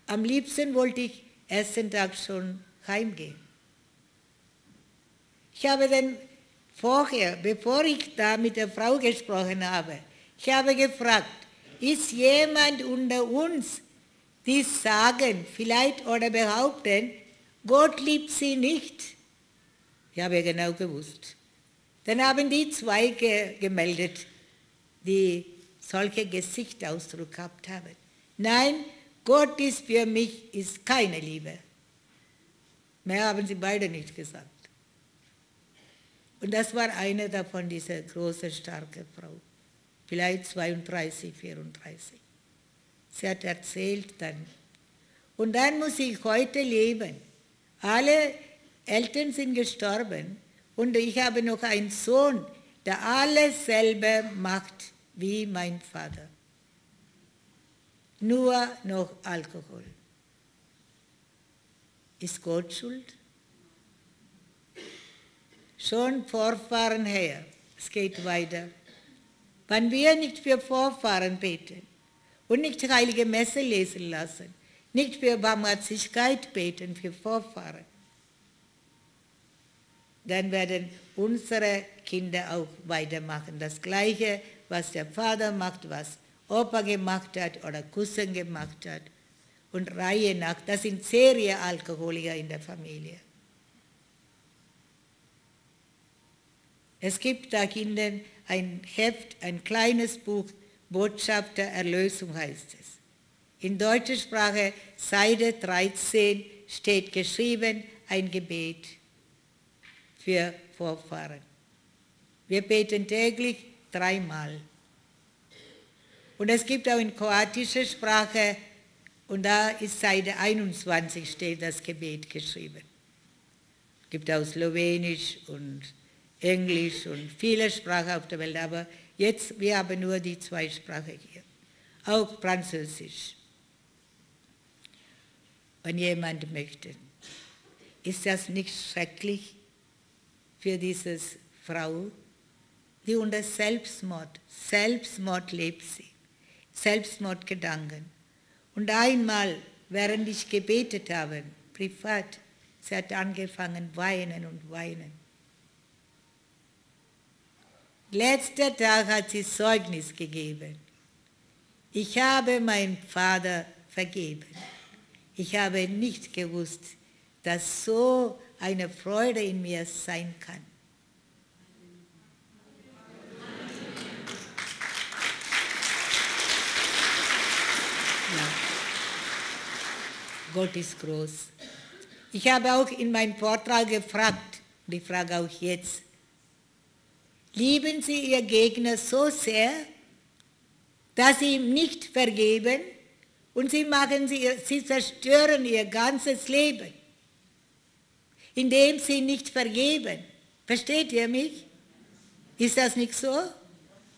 Am liebsten wollte ich ersten Tag schon heimgehen. Ich habe dann vorher, bevor ich da mit der Frau gesprochen habe, ich habe gefragt, ist jemand unter uns, die sagen, vielleicht oder behaupten, Gott liebt sie nicht? Ich habe genau gewusst. Dann haben die 2 gemeldet, die solche Gesichtsausdruck gehabt haben. Nein, Gott ist für mich, ist keine Liebe. Mehr haben sie beide nicht gesagt. Und das war eine davon, diese große, starke Frau. Vielleicht 32, 34. Sie hat erzählt dann. Und dann muss ich heute leben. Alle Eltern sind gestorben und ich habe noch einen Sohn, der alles selber macht wie mein Vater. Nur noch Alkohol. Ist Gott schuld? Schon Vorfahren her. Es geht weiter. Wenn wir nicht für Vorfahren beten und nicht die Heilige Messe lesen lassen, nicht für Barmherzigkeit beten, für Vorfahren, dann werden unsere Kinder auch weitermachen. Das Gleiche, was der Vater macht, was Opa gemacht hat oder Cousin gemacht hat. Und Reihe nach, das sind Serienalkoholiker in der Familie. Es gibt da hinten ein Heft, ein kleines Buch, Botschaft der Erlösung heißt es. In deutscher Sprache, Seite 13, steht geschrieben ein Gebet für Vorfahren. Wir beten täglich 3-mal. Und es gibt auch in kroatischer Sprache, und da ist Seite 21 steht das Gebet geschrieben. Es gibt auch Slowenisch und Englisch und viele Sprachen auf der Welt, aber jetzt, wir haben nur die 2 Sprachen hier. Auch Französisch. Wenn jemand möchte. Ist das nicht schrecklich für diese Frau, die unter Selbstmord lebt sie, Selbstmordgedanken. Und einmal, während ich gebetet habe, privat, sie hat angefangen weinen und weinen. Letzter Tag hat sie Zeugnis gegeben. Ich habe meinem Vater vergeben. Ich habe nicht gewusst, dass so eine Freude in mir sein kann. Ja. Gott ist groß. Ich habe auch in meinem Vortrag gefragt, und ich frage auch jetzt, lieben Sie Ihr Gegner so sehr, dass Sie ihm nicht vergeben und Sie zerstören Ihr ganzes Leben, indem Sie nicht vergeben. Versteht ihr mich? Ist das nicht so?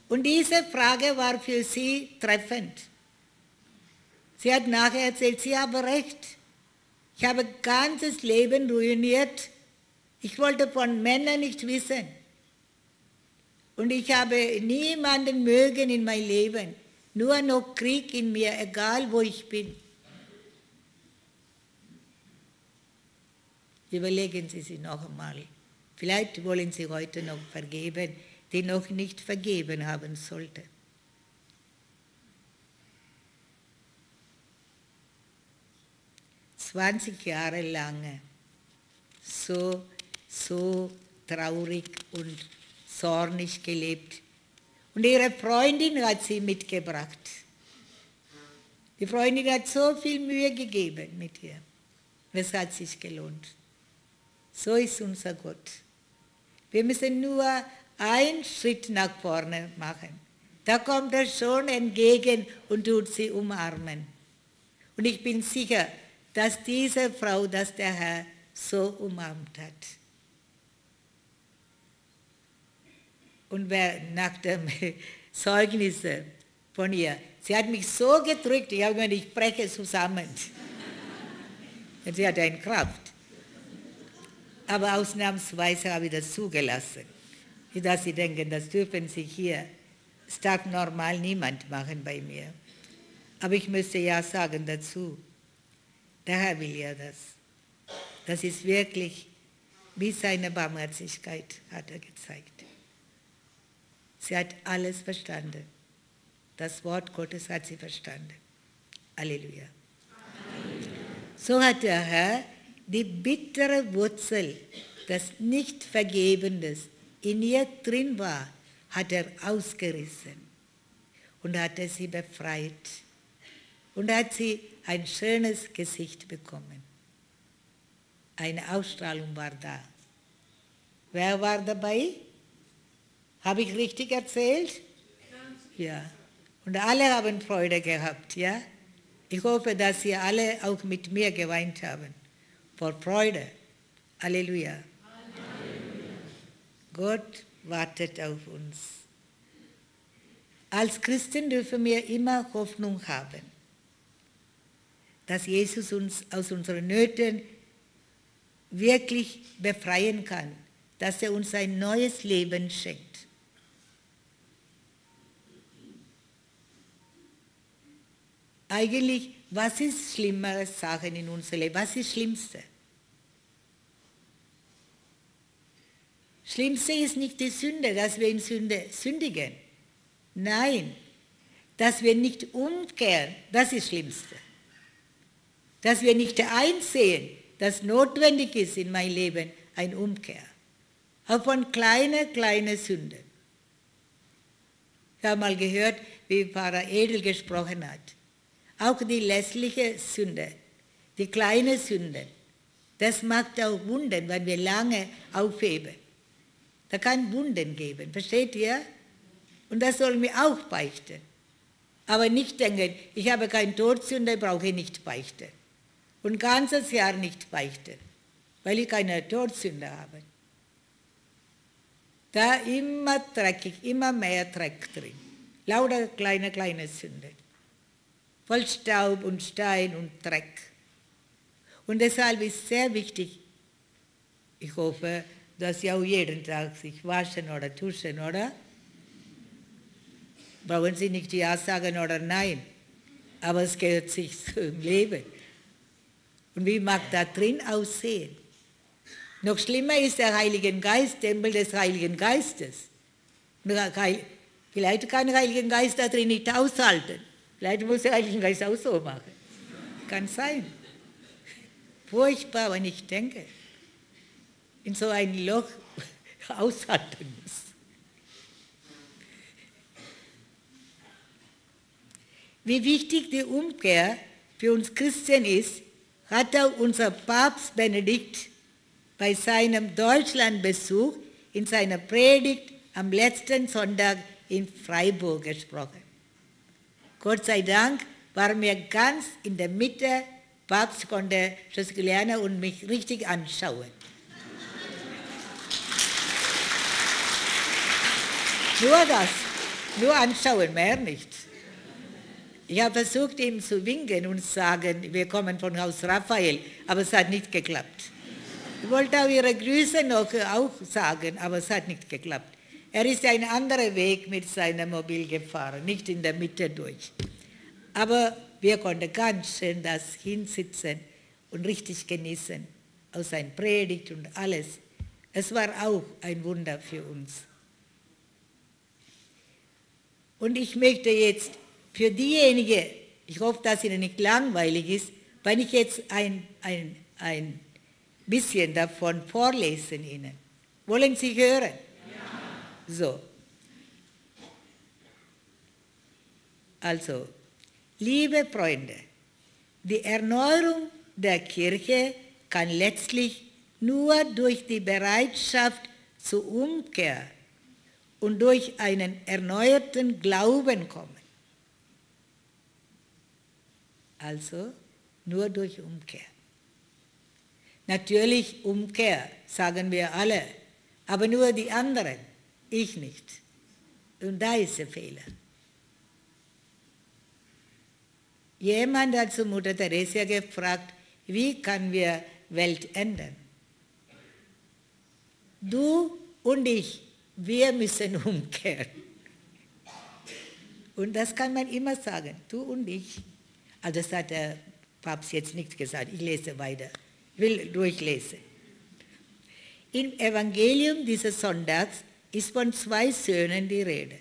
Und diese Frage war für sie treffend. Sie hat nachher erzählt, Sie haben recht. Ich habe ganzes Leben ruiniert. Ich wollte von Männern nicht wissen. Und ich habe niemanden mögen in mein Leben. Nur noch Krieg in mir, egal wo ich bin. Überlegen Sie sich noch einmal. Vielleicht wollen Sie heute noch vergeben, die noch nicht vergeben haben sollten. ...20 Jahre lang so traurig und zornig gelebt. Und ihre Freundin hat sie mitgebracht. Die Freundin hat so viel Mühe gegeben mit ihr. Es hat sich gelohnt. So ist unser Gott. Wir müssen nur einen Schritt nach vorne machen. Da kommt er schon entgegen und tut sie umarmen. Und ich bin sicher, dass diese Frau, dass der Herr so umarmt hat. Und nach dem Zeugnis von ihr, sie hat mich so gedrückt, ich habe gemeint, ich breche zusammen. Und sie hat eine Kraft. Aber ausnahmsweise habe ich das zugelassen. Nicht, dass Sie denken, das dürfen Sie hier. Das darf normal niemand machen bei mir. Aber ich müsste ja sagen dazu, der Herr will ja das. Das ist wirklich, wie seine Barmherzigkeit hat er gezeigt. Sie hat alles verstanden. Das Wort Gottes hat sie verstanden. Halleluja. Amen. So hat der Herr die bittere Wurzel des Nichtvergebendes in ihr drin war, hat er ausgerissen und hat er sie befreit und hat sie ein schönes Gesicht bekommen. Eine Ausstrahlung war da. Wer war dabei? Habe ich richtig erzählt? Ja. Und alle haben Freude gehabt, ja? Ich hoffe, dass Sie alle auch mit mir geweint haben. Vor Freude. Halleluja. Halleluja. Gott wartet auf uns. Als Christen dürfen wir immer Hoffnung haben, dass Jesus uns aus unseren Nöten wirklich befreien kann, dass er uns ein neues Leben schenkt. Eigentlich, was ist schlimmere Sachen in unserem Leben? Was ist das Schlimmste? Schlimmste ist nicht die Sünde, dass wir in Sünde sündigen. Nein, dass wir nicht umkehren, das ist das Schlimmste. Dass wir nicht einsehen, dass notwendig ist in meinem Leben eine Umkehr. Auch von kleinen Sünden. Ich habe mal gehört, wie Pfarrer Edel gesprochen hat. Auch die lässliche Sünde, die kleine Sünde, das macht auch Wunden, wenn wir lange aufheben. Da kann Wunden geben, versteht ihr? Und das sollen wir auch beichten. Aber nicht denken, ich habe keine Todsünde, brauche ich nicht beichten. Und ein ganzes Jahr nicht beichten, weil ich keine Todsünde habe. Da immer dreckig, immer mehr Dreck drin. Lauter kleine Sünde. Voll Staub und Stein und Dreck. Und deshalb ist sehr wichtig, ich hoffe, dass Sie auch jeden Tag sich waschen oder duschen, oder? Brauchen Sie nicht Ja sagen oder Nein. Aber es gehört sich zum Leben. Und wie mag da drin aussehen? Noch schlimmer ist der Heilige Geist, Tempel des Heiligen Geistes. Vielleicht kann der Heilige Geist da drin nicht aushalten. Vielleicht muss der Heilige Geist auch so machen. Kann sein. Furchtbar, wenn ich denke, in so ein Loch aushalten muss. Wie wichtig die Umkehr für uns Christen ist, hat auch unser Papst Benedikt bei seinem Deutschlandbesuch in seiner Predigt am letzten Sonntag in Freiburg gesprochen. Gott sei Dank waren wir ganz in der Mitte, Papst konnte das lernen und mich richtig anschauen. Nur das, nur anschauen, mehr nicht. Ich habe versucht, ihm zu winken und zu sagen, wir kommen von Haus Raphael, aber es hat nicht geklappt. Ich wollte auch Ihre Grüße noch auch sagen, aber es hat nicht geklappt. Er ist einen anderen Weg mit seinem Mobil gefahren, nicht in der Mitte durch. Aber wir konnten ganz schön das hinsitzen und richtig genießen, aus seiner Predigt und alles. Es war auch ein Wunder für uns. Und ich möchte jetzt für diejenigen, ich hoffe, dass Ihnen nicht langweilig ist, wenn ich jetzt ein bisschen davon vorlesen Ihnen. Wollen Sie hören? Ja. So. Also, liebe Freunde, die Erneuerung der Kirche kann letztlich nur durch die Bereitschaft zur Umkehr und durch einen erneuerten Glauben kommen. Also nur durch Umkehr. Natürlich Umkehr, sagen wir alle, aber nur die anderen, ich nicht. Und da ist der Fehler. Jemand hat zu Mutter Teresa gefragt, wie können wir Welt ändern? Du und ich, wir müssen umkehren. Und das kann man immer sagen, du und ich. Also das hat der Papst jetzt nicht gesagt, ich lese weiter, ich will durchlesen. Im Evangelium dieses Sonntags ist von 2 Söhnen die Rede,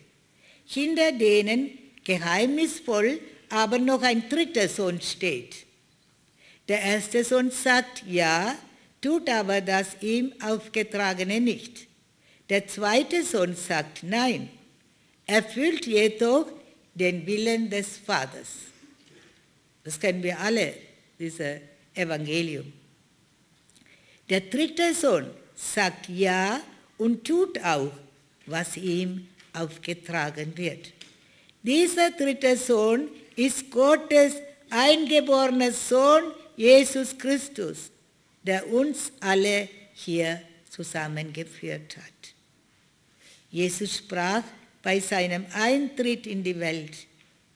hinter denen geheimnisvoll aber noch ein 3. Sohn steht. Der erste Sohn sagt ja, tut aber das ihm Aufgetragene nicht. Der 2. Sohn sagt nein, erfüllt jedoch den Willen des Vaters. Das kennen wir alle, dieses Evangelium. Der 3. Sohn sagt ja und tut auch, was ihm aufgetragen wird. Dieser 3. Sohn ist Gottes eingeborener Sohn, Jesus Christus, der uns alle hier zusammengeführt hat. Jesus sprach bei seinem Eintritt in die Welt,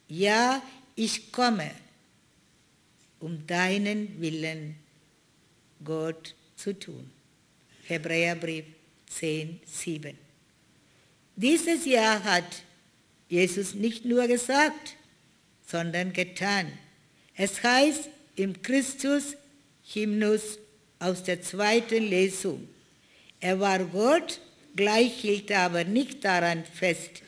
ja, ich komme, um deinen Willen, Gott, zu tun. Hebräerbrief 10,7. Dieses Ja hat Jesus nicht nur gesagt, sondern getan. Es heißt im Christus-Hymnus aus der 2. Lesung, er war Gott, gleich hielt er aber nicht daran fest,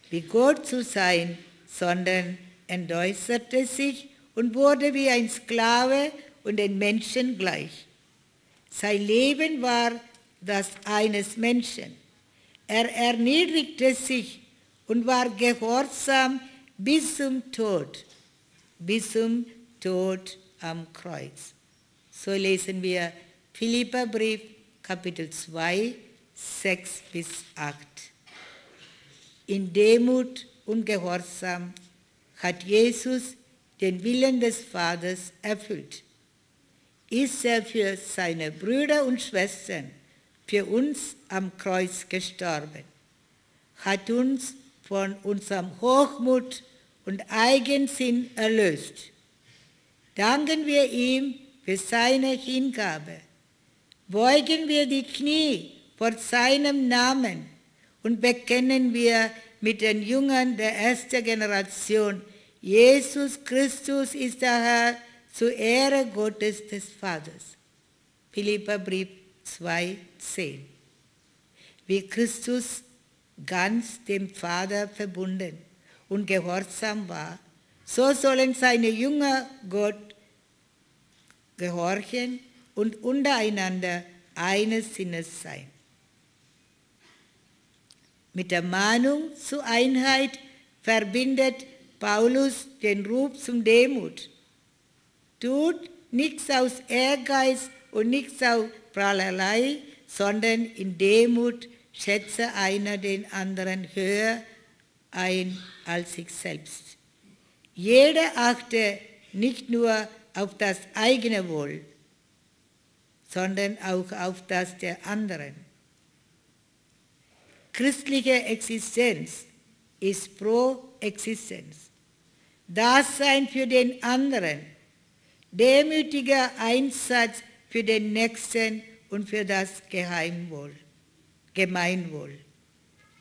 wie Gott zu sein, sondern entäußerte sich und wurde wie ein Sklave und den Menschen gleich. Sein Leben war das eines Menschen. Er erniedrigte sich und war gehorsam bis zum Tod am Kreuz. So lesen wir Philipperbrief, Kapitel 2, 6 bis 8. In Demut und Gehorsam hat Jesus den Willen des Vaters erfüllt. Ist er für seine Brüder und Schwestern, für uns am Kreuz gestorben, hat uns von unserem Hochmut und Eigensinn erlöst. Danken wir ihm für seine Hingabe. Beugen wir die Knie vor seinem Namen und bekennen wir mit den Jüngern der ersten Generation, Jesus Christus ist der Herr, zur Ehre Gottes des Vaters. Philipperbrief 2,10. Wie Christus ganz dem Vater verbunden und gehorsam war, so sollen seine Jünger Gott gehorchen und untereinander eines Sinnes sein. Mit der Mahnung zur Einheit verbindet Paulus den Ruf zum Demut. Tut nichts aus Ehrgeiz und nichts aus Prahlerei, sondern in Demut schätze einer den anderen höher ein als sich selbst. Jeder achte nicht nur auf das eigene Wohl, sondern auch auf das der anderen. Christliche Existenz ist Pro-Existenz. Dasein für den anderen, demütiger Einsatz für den Nächsten und für das Gemeinwohl.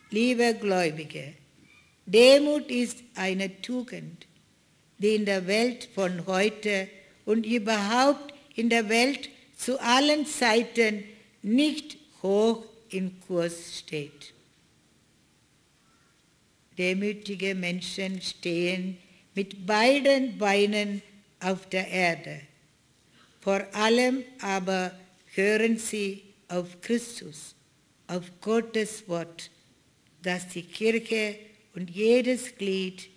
Liebe Gläubige, Demut ist eine Tugend, die in der Welt von heute und überhaupt in der Welt zu allen Zeiten nicht hoch im Kurs steht. Demütige Menschen stehen mit beiden Beinen auf der Erde. Vor allem aber hören sie auf Christus, auf Gottes Wort, das die Kirche und jedes Glied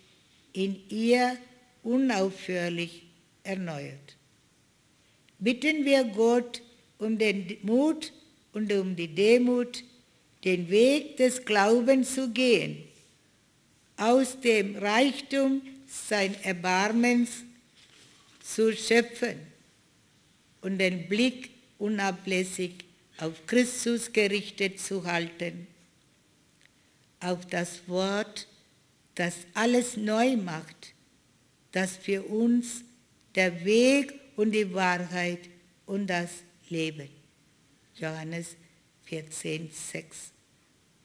in ihr unaufhörlich erneuert. Bitten wir Gott um den Mut und um die Demut, den Weg des Glaubens zu gehen, aus dem Reichtum sein Erbarmens zu schöpfen und den Blick unablässig auf Christus gerichtet zu halten, auf das Wort, das alles neu macht, das für uns der Weg und die Wahrheit und das Leben. Johannes 14,6.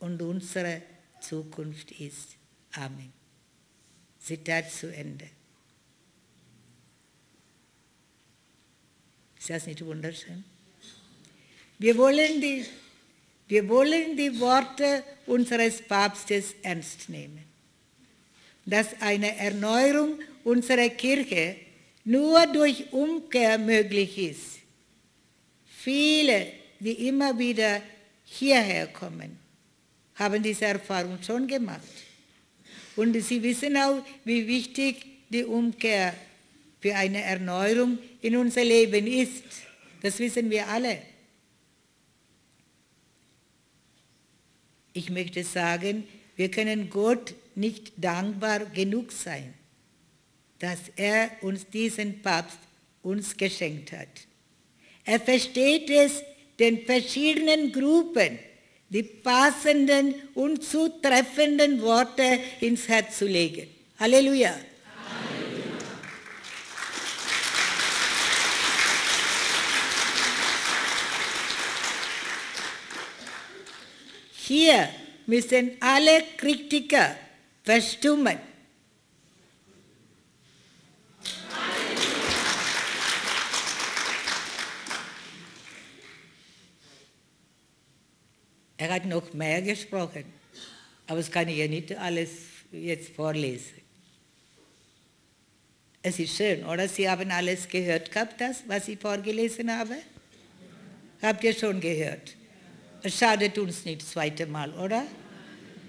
Und unsere Zukunft ist. Amen. Zitat zu Ende. Ist das nicht wunderschön? Wir wollen die Worte unseres Papstes ernst nehmen, dass eine Erneuerung unserer Kirche nur durch Umkehr möglich ist. Viele, die immer wieder hierher kommen, haben diese Erfahrung schon gemacht. Und sie wissen auch, wie wichtig die Umkehr für eine Erneuerung in unser Leben ist. Das wissen wir alle. Ich möchte sagen, wir können Gott nicht dankbar genug sein, dass er uns diesen Papst uns geschenkt hat. Er versteht es, den verschiedenen Gruppen die passenden und zutreffenden Worte ins Herz zu legen. Halleluja! Halleluja. Hier müssen alle Kritiker verstummen. Er hat noch mehr gesprochen, aber das kann ich ja nicht alles jetzt vorlesen. Es ist schön, oder? Sie haben alles gehört gehabt, das, was ich vorgelesen habe? Habt ihr schon gehört? Es schadet uns nicht das zweite Mal, oder?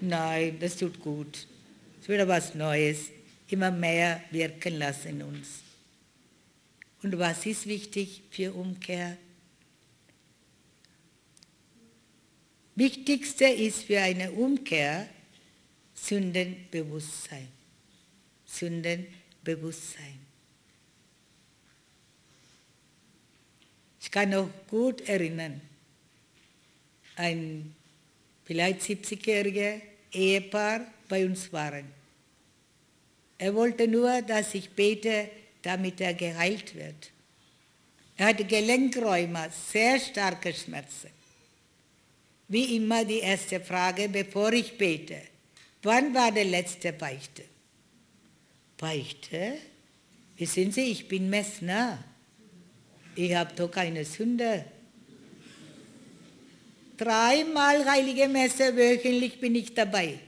Nein, das tut gut. Es ist wieder was Neues, immer mehr wirken lassen uns. Und was ist wichtig für Umkehr? Wichtigste ist für eine Umkehr, Sündenbewusstsein. Sündenbewusstsein. Ich kann noch gut erinnern, ein vielleicht 70-jähriger Ehepaar bei uns waren. Er wollte nur, dass ich bete, damit er geheilt wird. Er hatte Gelenkräume, sehr starke Schmerzen. Wie immer die erste Frage, bevor ich bete. Wann war der letzte Beichte? Beichte? Wissen Sie, ich bin Messner. Ich habe doch keine Sünde. 3-mal heilige Messe wöchentlich bin ich dabei.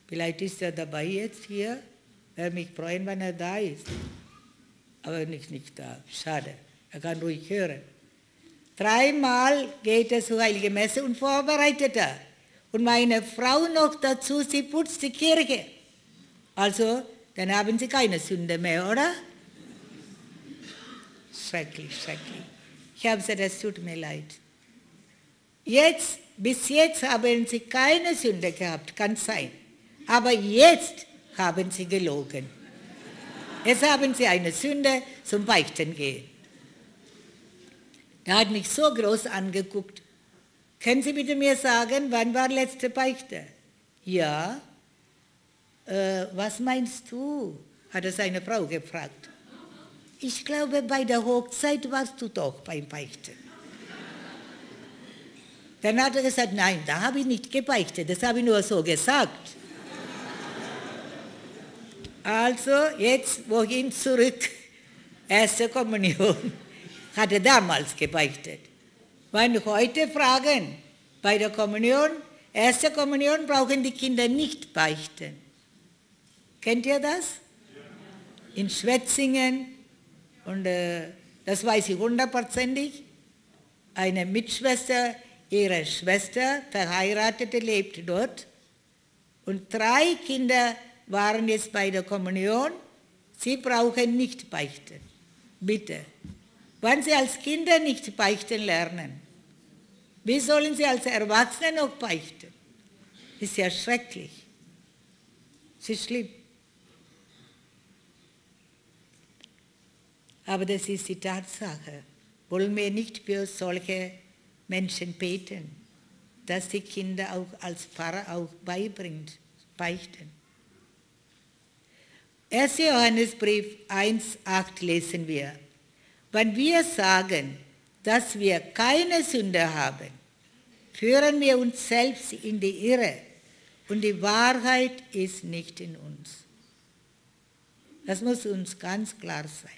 Vielleicht ist er dabei jetzt hier. Würde mich freuen, wenn er da ist. Aber nicht da. Schade. Er kann ruhig hören. 3-mal geht er zur heiligen Messe und vorbereitet er. Und meine Frau noch dazu, sie putzt die Kirche. Also, dann haben sie keine Sünde mehr, oder? Schrecklich, schrecklich. Ich habe gesagt, es tut mir leid. Bis jetzt haben sie keine Sünde gehabt, kann sein. Aber jetzt haben sie gelogen. Jetzt haben sie eine Sünde zum Beichten gehen. Er hat mich so groß angeguckt. Können Sie bitte mir sagen, wann war letzte Beichte? Ja. Was meinst du? Hat er seine Frau gefragt. Ich glaube, bei der Hochzeit warst du doch beim Beichten. Dann hat er gesagt, nein, da habe ich nicht gebeichtet, das habe ich nur so gesagt. Also, jetzt wohin zurück? Erste Kommunion. Hat er damals gebeichtet. Wenn wir heute fragen, bei der Kommunion, erste Kommunion brauchen die Kinder nicht beichten. Kennt ihr das? In Schwetzingen, und das weiß ich 100%, eine Mitschwester, ihre Schwester, Verheiratete, lebt dort. Und 3 Kinder waren jetzt bei der Kommunion. Sie brauchen nicht beichten. Bitte. Wenn Sie als Kinder nicht beichten lernen, wie sollen Sie als Erwachsene noch beichten? Ist ja schrecklich. Es ist schlimm. Aber das ist die Tatsache. Wollen wir nicht für solche Menschen beten, dass die Kinder auch als Pfarrer auch beibringt, beichten. 1. Johannesbrief 1,8 lesen wir. Wenn wir sagen, dass wir keine Sünde haben, führen wir uns selbst in die Irre und die Wahrheit ist nicht in uns. Das muss uns ganz klar sein.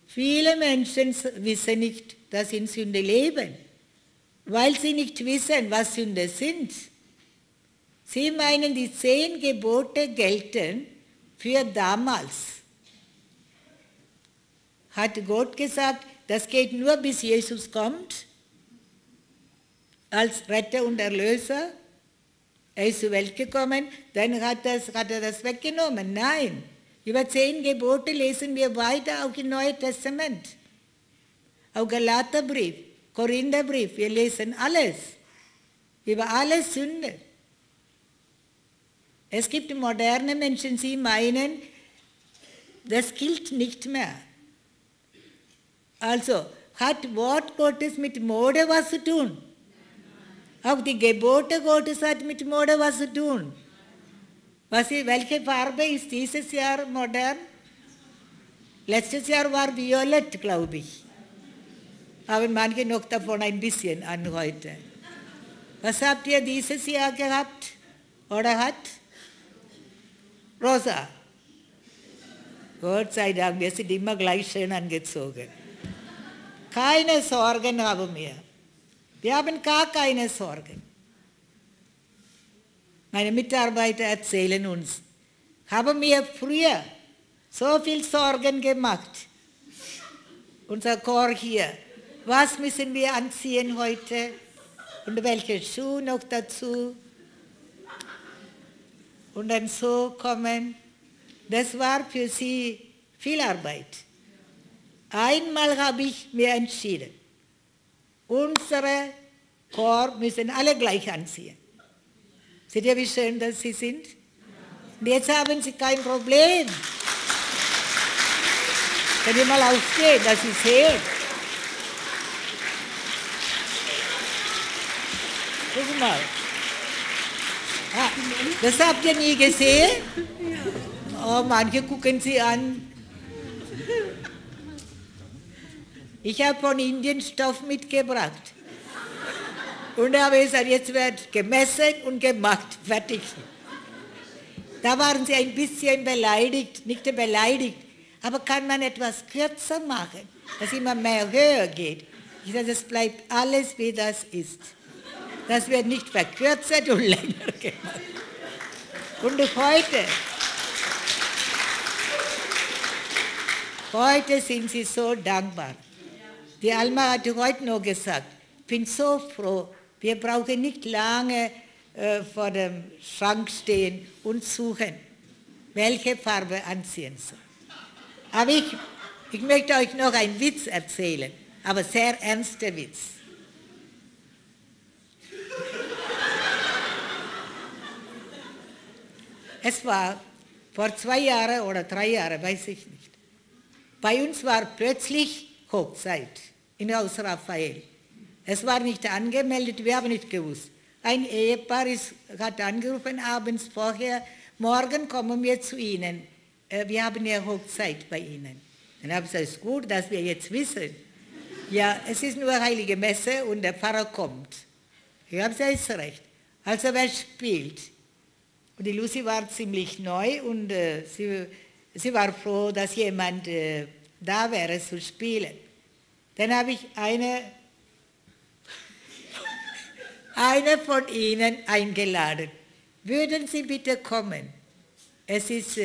Viele Menschen wissen nicht, dass sie in Sünde leben, weil sie nicht wissen, was Sünde sind. Sie meinen, die 10 Gebote gelten für damals. Hat Gott gesagt, das geht nur bis Jesus kommt, als Retter und Erlöser? Er ist zur Welt gekommen, dann hat er das weggenommen. Nein. Über 10 Gebote lesen wir weiter, auch im Neuen Testament. Auch Galaterbrief, Korintherbrief, wir lesen alles. Über alle Sünden. Es gibt moderne Menschen, die meinen, das gilt nicht mehr. Also, hat Wort Gottes mit Mode was zu tun? Auch die Gebote Gottes hat mit Mode was zu tun. Welche Farbe ist dieses Jahr modern? Letztes Jahr war violett, glaube ich. Haben manche noch davon ein bisschen an heute. Was habt ihr dieses Jahr gehabt? Oder hat? Rosa. Gott sei Dank, wir sind immer gleich schön angezogen. Keine Sorgen haben wir. Wir haben gar keine Sorgen. Meine Mitarbeiter erzählen uns, haben wir früher so viel Sorgen gemacht. Unser Chor hier, was müssen wir anziehen heute und welche Schuhe noch dazu und dann so kommen. Das war für sie viel Arbeit. Einmal habe ich mir entschieden, unsere Chor müssen alle gleich anziehen. Seht ihr, wie schön das sie sind? Und jetzt haben sie kein Problem. Könnt ihr mal aufstehen, dass Sie sehen? Guck mal. Ah, das habt ihr nie gesehen? Oh, manche gucken sie an. Ich habe von Indien Stoff mitgebracht. Und da habe ich gesagt, jetzt wird gemessen und gemacht, fertig. Da waren sie ein bisschen beleidigt, nicht beleidigt, aber kann man etwas kürzer machen, dass immer mehr höher geht. Ich sage, es bleibt alles, wie das ist. Das wird nicht verkürzt und länger gemacht. Und heute sind sie so dankbar. Die Alma hat heute noch gesagt, ich bin so froh, wir brauchen nicht lange vor dem Schrank stehen und suchen, welche Farbe anziehen soll. Aber ich möchte euch noch einen Witz erzählen, aber sehr ernster Witz. Es war vor 2 Jahren oder 3 Jahren, weiß ich nicht. Bei uns war plötzlich Hochzeit in Haus Raphael. Es war nicht angemeldet, wir haben nicht gewusst. Ein Ehepaar hat angerufen abends vorher, morgen kommen wir zu Ihnen. Wir haben ja Hochzeit bei Ihnen. Dann habe ich gesagt, es ist gut, dass wir jetzt wissen. Ja, es ist nur Heilige Messe und der Pfarrer kommt. Ich habe gesagt, ist recht. Also wer spielt? Und die Lucy war ziemlich neu und sie war froh, dass jemand da wäre zu spielen. Dann habe ich eine von Ihnen eingeladen. Würden Sie bitte kommen? Es ist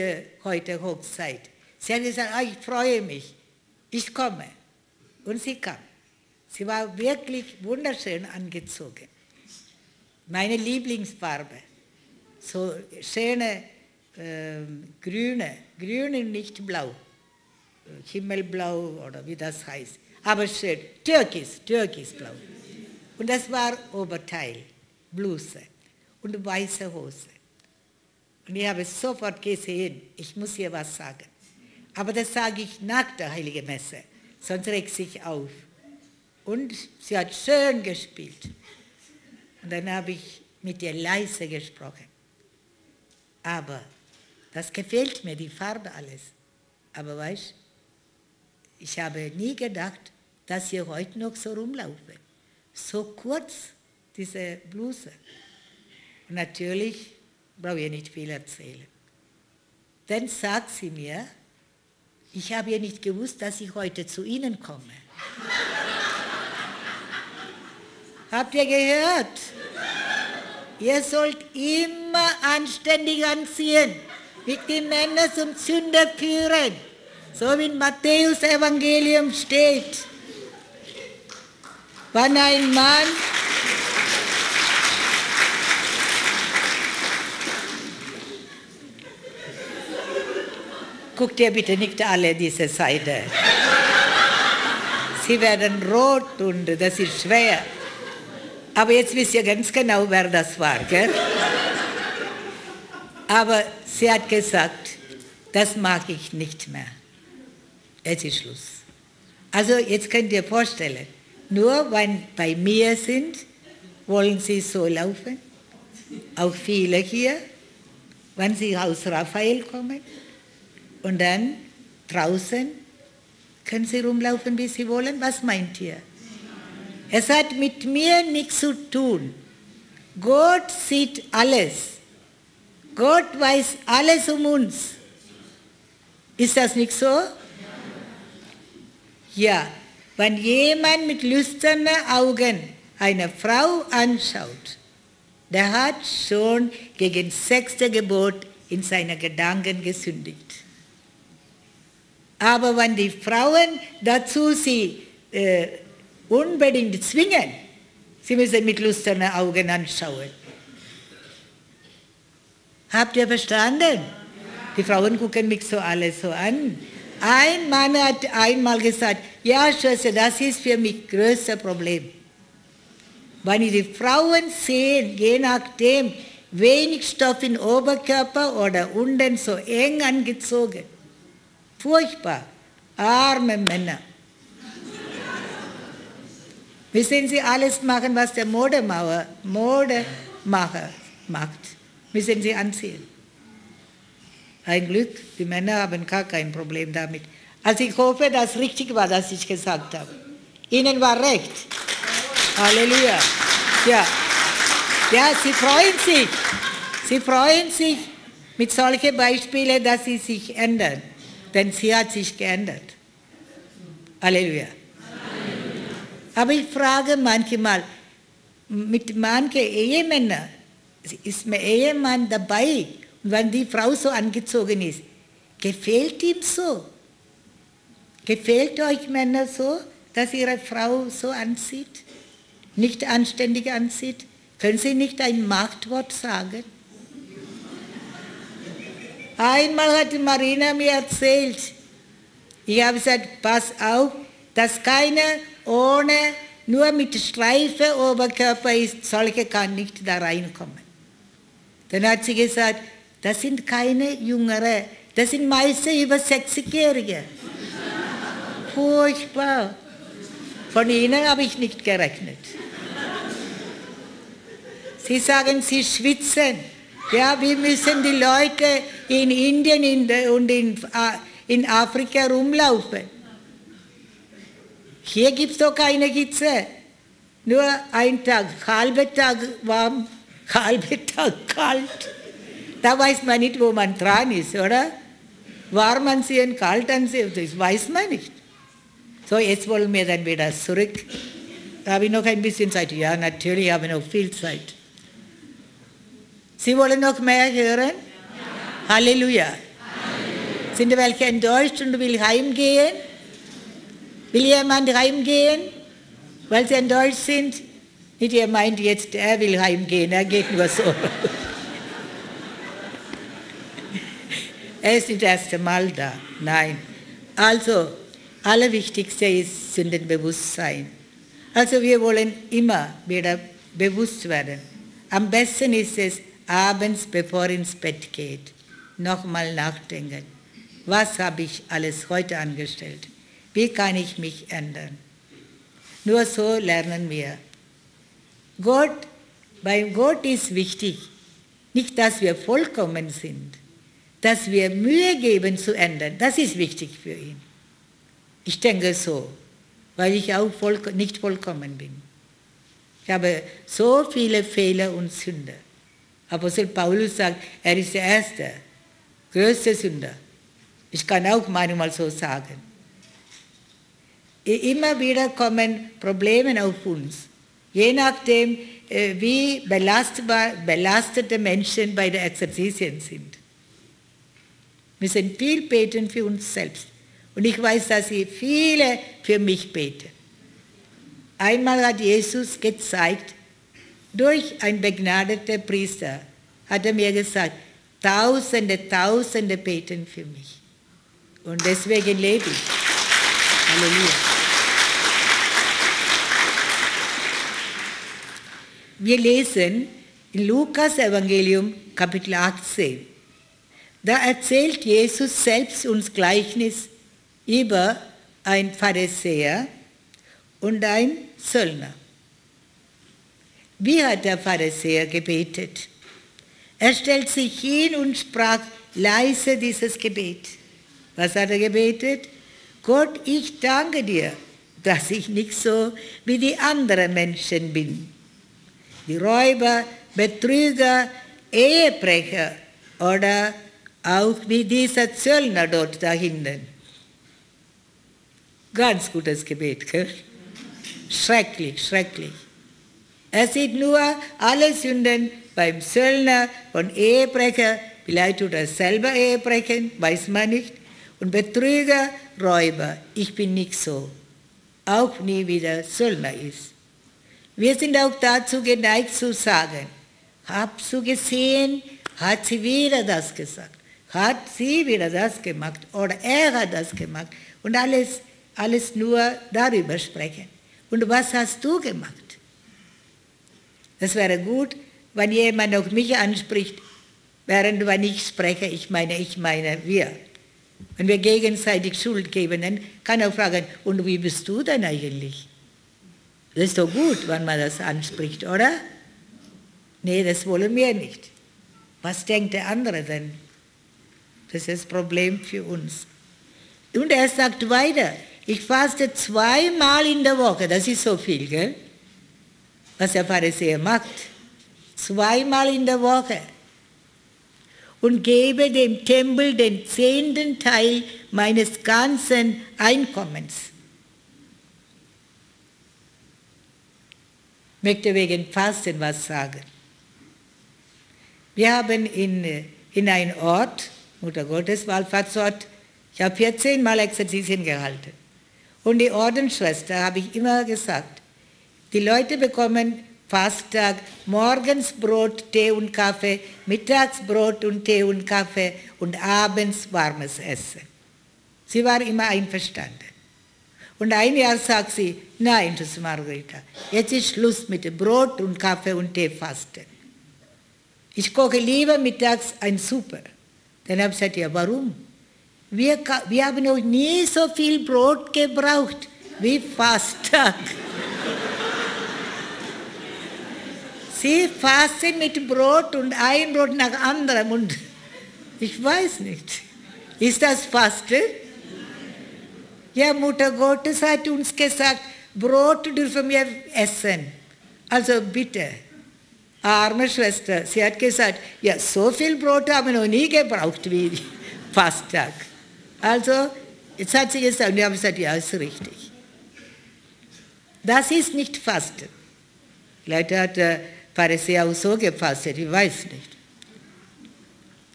heute Hochzeit. Sie hat gesagt, ich freue mich, ich komme. Und sie kam. Sie war wirklich wunderschön angezogen. Meine Lieblingsfarbe. So schöne grüne, nicht blau. Himmelblau oder wie das heißt. Aber schön, türkisblau. Und das war Oberteil, Bluse und weiße Hose. Und ich habe sofort gesehen, ich muss hier was sagen. Aber das sage ich nach der Heiligen Messe, sonst regt sich auf. Und sie hat schön gespielt. Und dann habe ich mit ihr leise gesprochen. Aber das gefällt mir, die Farbe alles. Aber weißt du, ich habe nie gedacht, dass sie heute noch so rumlaufen. So kurz, diese Bluse. Und natürlich brauche ich nicht viel erzählen. Dann sagt sie mir, ich habe ja nicht gewusst, dass ich heute zu Ihnen komme. Habt ihr gehört? Ihr sollt immer anständig anziehen, wie die Männer zum Sünder führen, so wie in Matthäus Evangelium steht. Wenn ein Mann guckt ihr bitte nicht alle diese Seite. Sie werden rot und das ist schwer. Aber jetzt wisst ihr ganz genau, wer das war, gell? Aber sie hat gesagt, das mag ich nicht mehr. Es ist Schluss. Also jetzt könnt ihr vorstellen, nur wenn bei mir sind, wollen sie so laufen. Auch viele hier, wenn sie aus Raphael kommen. Und dann draußen können sie rumlaufen, wie sie wollen. Was meint ihr? Es hat mit mir nichts zu tun. Gott sieht alles. Gott weiß alles um uns. Ist das nicht so? Ja, wenn jemand mit lüsternen Augen eine Frau anschaut, der hat schon gegen das 6. Gebot in seinen Gedanken gesündigt. Aber wenn die Frauen dazu sie unbedingt zwingen, sie müssen mit lüsternen Augen anschauen. Habt ihr verstanden? Die Frauen gucken mich so alle so an. Ein Mann hat einmal gesagt, ja Schwester, das ist für mich das größte Problem. Wenn die Frauen sehen, je nachdem, wenig Stoff im Oberkörper oder unten so eng angezogen. Furchtbar. Arme Männer. Müssen sie alles machen, was der Modemacher macht. Müssen sie anziehen. Ein Glück, die Männer haben gar kein Problem damit. Also ich hoffe, dass richtig war, was ich gesagt habe. Ihnen war recht. Halleluja. Ja. Ja, sie freuen sich. Sie freuen sich mit solchen Beispielen, dass sie sich ändern. Denn sie hat sich geändert. Halleluja. Aber ich frage manchmal, mit manchen Ehemännern, ist mein Ehemann dabei, und wenn die Frau so angezogen ist, gefällt ihm so? Gefällt euch Männer so, dass ihre Frau so anzieht? Nicht anständig anzieht? Können Sie nicht ein Machtwort sagen? Einmal hat Marina mir erzählt, ich habe gesagt, pass auf, dass keiner ohne, nur mit Streife Oberkörper ist, solche kann nicht da reinkommen. Dann hat sie gesagt, das sind keine Jüngere, das sind meistens über 60-Jährige. Furchtbar. Von ihnen habe ich nicht gerechnet. Sie sagen, sie schwitzen. Ja, wir müssen die Leute in Indien und in Afrika rumlaufen. Hier gibt es doch keine Hitze. Nur ein Tag, halber Tag warm, halber Tag kalt. Da weiß man nicht, wo man dran ist, oder? Warm ansehen, kalt ansehen, das weiß man nicht. So, jetzt wollen wir dann wieder zurück. Da habe ich noch ein bisschen Zeit. Ja, natürlich habe ich noch viel Zeit. Sie wollen noch mehr hören? Ja. Halleluja. Halleluja. Sind welche enttäuscht und will heimgehen? Will jemand heimgehen, weil sie enttäuscht sind? Nicht, ihr meint jetzt, er will heimgehen, er geht nur so. Er ist nicht das erste Mal da. Nein. Also, allerwichtigste ist Sündenbewusstsein. Also wir wollen immer wieder bewusst werden. Am besten ist es, abends, bevor ins Bett geht, nochmal nachdenken. Was habe ich alles heute angestellt? Wie kann ich mich ändern? Nur so lernen wir. Bei Gott ist wichtig, nicht, dass wir vollkommen sind, dass wir Mühe geben zu ändern. Das ist wichtig für ihn. Ich denke so, weil ich auch nicht vollkommen bin. Ich habe so viele Fehler und Sünder. Apostel Paulus sagt, er ist der erste, größte Sünder. Ich kann auch manchmal so sagen. Immer wieder kommen Probleme auf uns, je nachdem, wie belastete Menschen bei den Exerzitien sind. Wir müssen viel beten für uns selbst. Und ich weiß, dass sie viele für mich beten. Einmal hat Jesus gezeigt, durch einen begnadeten Priester, hat er mir gesagt, Tausende beten für mich. Und deswegen lebe ich. Halleluja. Wir lesen in Lukas Evangelium Kapitel 18. Da erzählt Jesus selbst uns Gleichnis über einen Pharisäer und einen Zöllner. Wie hat der Pharisäer gebetet? Er stellt sich hin und sprach leise dieses Gebet. Was hat er gebetet? Gott, ich danke dir, dass ich nicht so wie die anderen Menschen bin. Die Räuber, Betrüger, Ehebrecher oder auch wie dieser Zöllner dort da hinten. Ganz gutes Gebet, gell? Schrecklich, schrecklich. Er sieht nur alle Sünden beim Zöllner und Ehebrecher, vielleicht tut er selber Ehebrechen, weiß man nicht, und Betrüger, Räuber. Ich bin nicht so. Auch nie wieder Zöllner ist. Wir sind auch dazu geneigt zu sagen, habt du gesehen, hat sie wieder das gesagt, hat sie wieder das gemacht oder er hat das gemacht und alles nur darüber sprechen. Und was hast du gemacht? Das wäre gut, wenn jemand auch mich anspricht, während wenn ich spreche, ich meine wir. Wenn wir gegenseitig Schuld geben, dann kann er fragen, und wie bist du denn eigentlich? Das ist doch gut, wenn man das anspricht, oder? Nee, das wollen wir nicht. Was denkt der andere denn? Das ist das Problem für uns. Und er sagt weiter, ich faste 2-mal in der Woche, das ist so viel, gell? Was der Pharisäer macht. 2-mal in der Woche. Und gebe dem Tempel den 10. Teil meines ganzen Einkommens. Ich möchte wegen Fasten was sagen. Wir haben in einem Ort, Mutter Gottes Wallfahrtsort, ich habe 14-mal Exerzitien gehalten. Und die Ordensschwester habe ich immer gesagt, die Leute bekommen Fasttag morgens Brot, Tee und Kaffee, mittags Brot und Tee und Kaffee und abends warmes Essen. Sie war immer einverstanden. Und ein Jahr sagt sie, nein, das ist Margarita, jetzt ist Schluss mit dem Brot und Kaffee und Tee fasten. Ich koche lieber mittags ein Suppe. Dann habe ich gesagt, ja, warum? Wir haben noch nie so viel Brot gebraucht wie Fasttag. Sie fasten mit Brot und ein Brot nach anderem und ich weiß nicht. Ist das Fasten? Ja, Mutter Gottes hat uns gesagt, Brot dürfen wir essen. Also bitte, arme Schwester, sie hat gesagt, ja, so viel Brot haben wir noch nie gebraucht wie Fasttag. Also, jetzt hat sie gesagt, und ich habe gesagt, ja, ist richtig. Das ist nicht Fasten. Vielleicht hat der Pharisäer auch so gefastet, ich weiß nicht.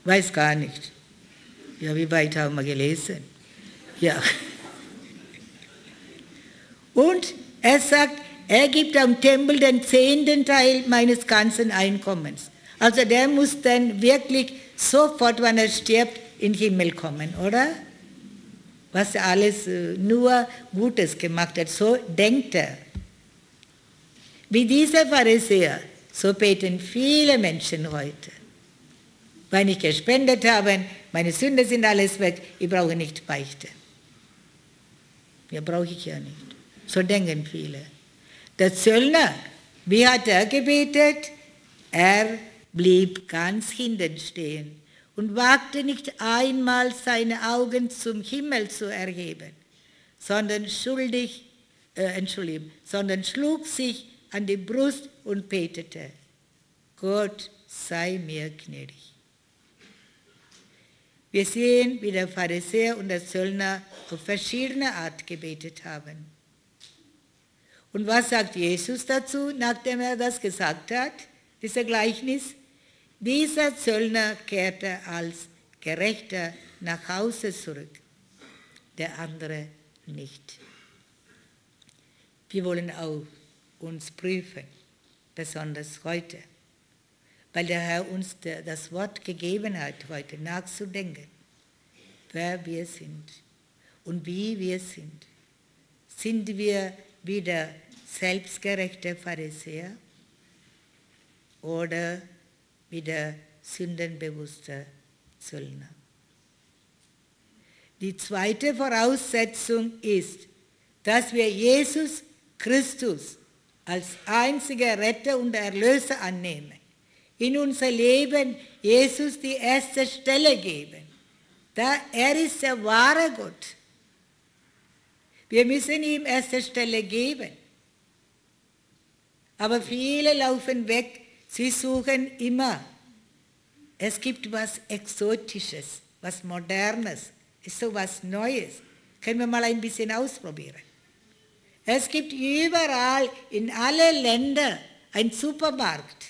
Weiß gar nicht. Ja, wie weit haben wir gelesen? Ja. Und er sagt, er gibt am Tempel den 10. Teil meines ganzen Einkommens. Also der muss dann wirklich sofort, wenn er stirbt, in den Himmel kommen, oder? Was er alles nur Gutes gemacht hat, so denkt er. Wie dieser Pharisäer, so beten viele Menschen heute. Wenn ich gespendet habe, meine Sünden sind alles weg, ich brauche nicht beichten. Ja, brauche ich ja nicht. So denken viele. Der Zöllner, wie hat er gebetet? Er blieb ganz hinten stehen und wagte nicht einmal seine Augen zum Himmel zu erheben, sondern schlug sich an die Brust und betete, Gott sei mir gnädig. Wir sehen, wie der Pharisäer und der Zöllner auf verschiedene Art gebetet haben. Und was sagt Jesus dazu, nachdem er das gesagt hat, dieser Gleichnis? Dieser Zöllner kehrte als Gerechter nach Hause zurück, der andere nicht. Wir wollen auch uns prüfen, besonders heute, weil der Herr uns das Wort gegeben hat, heute nachzudenken, wer wir sind und wie wir sind. Sind wir wieder selbstgerechte Pharisäer oder wieder sündenbewusster Zöllner? Die zweite Voraussetzung ist, dass wir Jesus Christus als einziger Retter und Erlöser annehmen. In unser Leben Jesus die erste Stelle geben. Er ist der wahre Gott. Wir müssen ihm erste Stelle geben. Aber viele laufen weg, sie suchen immer. Es gibt was Exotisches, was Modernes, ist so was Neues. Können wir mal ein bisschen ausprobieren. Es gibt überall, in allen Ländern, einen Supermarkt.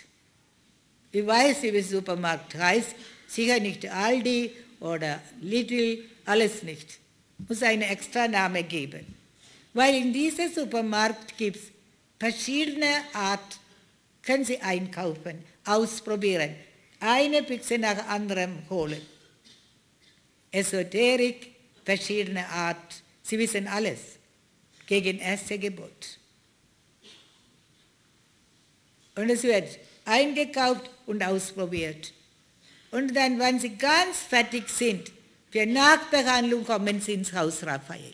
Ich weiß, wie der Supermarkt heißt, sicher nicht Aldi oder Lidl, alles nicht. Muss einen extra Namen geben. Weil in diesem Supermarkt gibt es verschiedene Art, können Sie einkaufen, ausprobieren, eine Büchse nach anderem holen. Esoterik, verschiedene Art, Sie wissen alles, gegen erste Gebot. Und es wird eingekauft und ausprobiert. Und dann, wenn sie ganz fertig sind, für Nachbehandlung kommen sie ins Haus Raphael.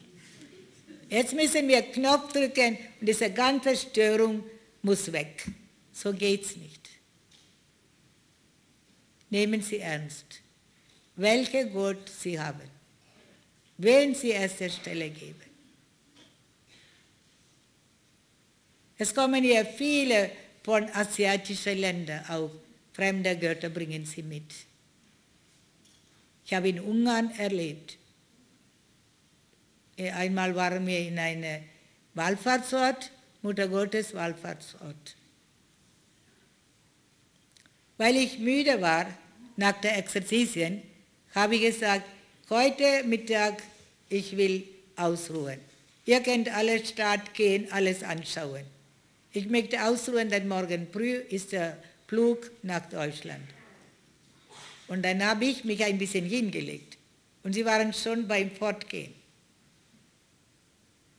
Jetzt müssen wir Knopf drücken und diese ganze Störung muss weg. So geht's nicht. Nehmen Sie ernst, welche Gott Sie haben, wen Sie erste Stelle geben. Es kommen hier viele von asiatischen Ländern auch. Fremde Götter bringen sie mit. Ich habe in Ungarn erlebt. Einmal waren wir in einem Wallfahrtsort, Mutter Gottes Wallfahrtsort. Weil ich müde war nach der Exerzitien, habe ich gesagt, heute Mittag, ich will ausruhen. Ihr könnt alle Stadt gehen, alles anschauen. Ich möchte ausruhen, denn morgen früh ist der Flug nach Deutschland. Und dann habe ich mich ein bisschen hingelegt. Und sie waren schon beim Fortgehen.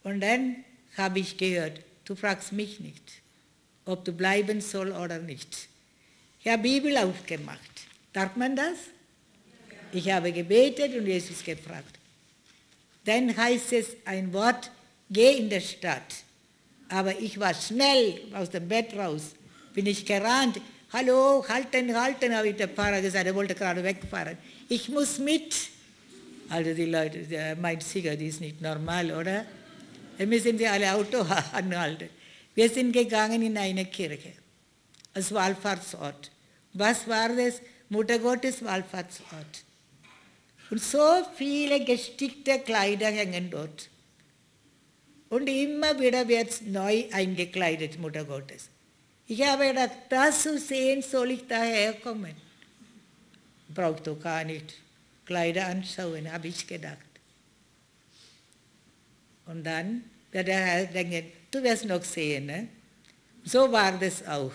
Und dann habe ich gehört, du fragst mich nicht, ob du bleiben soll oder nicht. Ich habe Bibel aufgemacht. Darf man das? Ich habe gebetet und Jesus gefragt. Dann heißt es ein Wort, geh in die Stadt. Aber ich war schnell aus dem Bett raus, bin ich gerannt. Hallo, halten, habe ich der Pfarrer gesagt, er wollte gerade wegfahren. Ich muss mit. Also die Leute, der meint sicher, die ist nicht normal, oder? Dann müssen sie alle Auto anhalten. Wir sind gegangen in eine Kirche, als Wallfahrtsort. Was war das? Mutter Gottes Wallfahrtsort. Und so viele gestickte Kleider hängen dort. Und immer wieder wird es neu eingekleidet, Mutter Gottes. Ich habe gedacht, das zu sehen, soll ich daherkommen. Braucht doch gar nicht Kleider anschauen, habe ich gedacht. Und dann wird der Herr denken, du wirst noch sehen. Ne? So war das auch.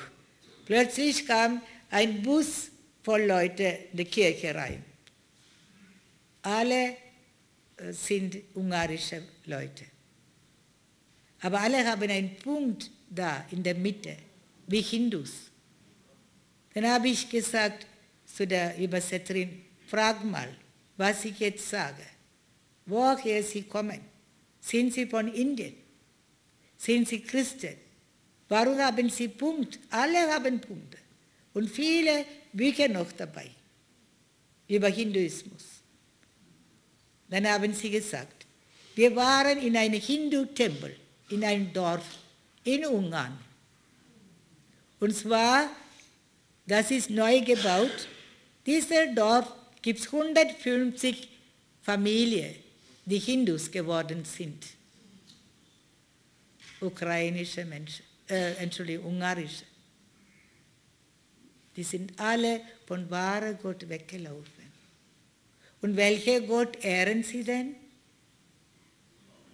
Plötzlich kam ein Bus voll Leute in die Kirche rein. Alle sind ungarische Leute. Aber alle haben einen Punkt da in der Mitte, wie Hindus. Dann habe ich gesagt zu der Übersetzerin, frag mal, was ich jetzt sage. Woher Sie kommen? Sind Sie von Indien? Sind Sie Christen? Warum haben Sie Punkt? Alle haben Punkte. Und viele Bücher noch dabei über Hinduismus. Dann haben sie gesagt, wir waren in einem Hindu-Tempel, in einem Dorf in Ungarn. Und zwar, das ist neu gebaut. Dieses Dorf gibt es 150 Familien, die Hindus geworden sind. Ukrainische Menschen, ungarische. Die sind alle von wahrem Gott weggelaufen. Und welchen Gott ehren sie denn?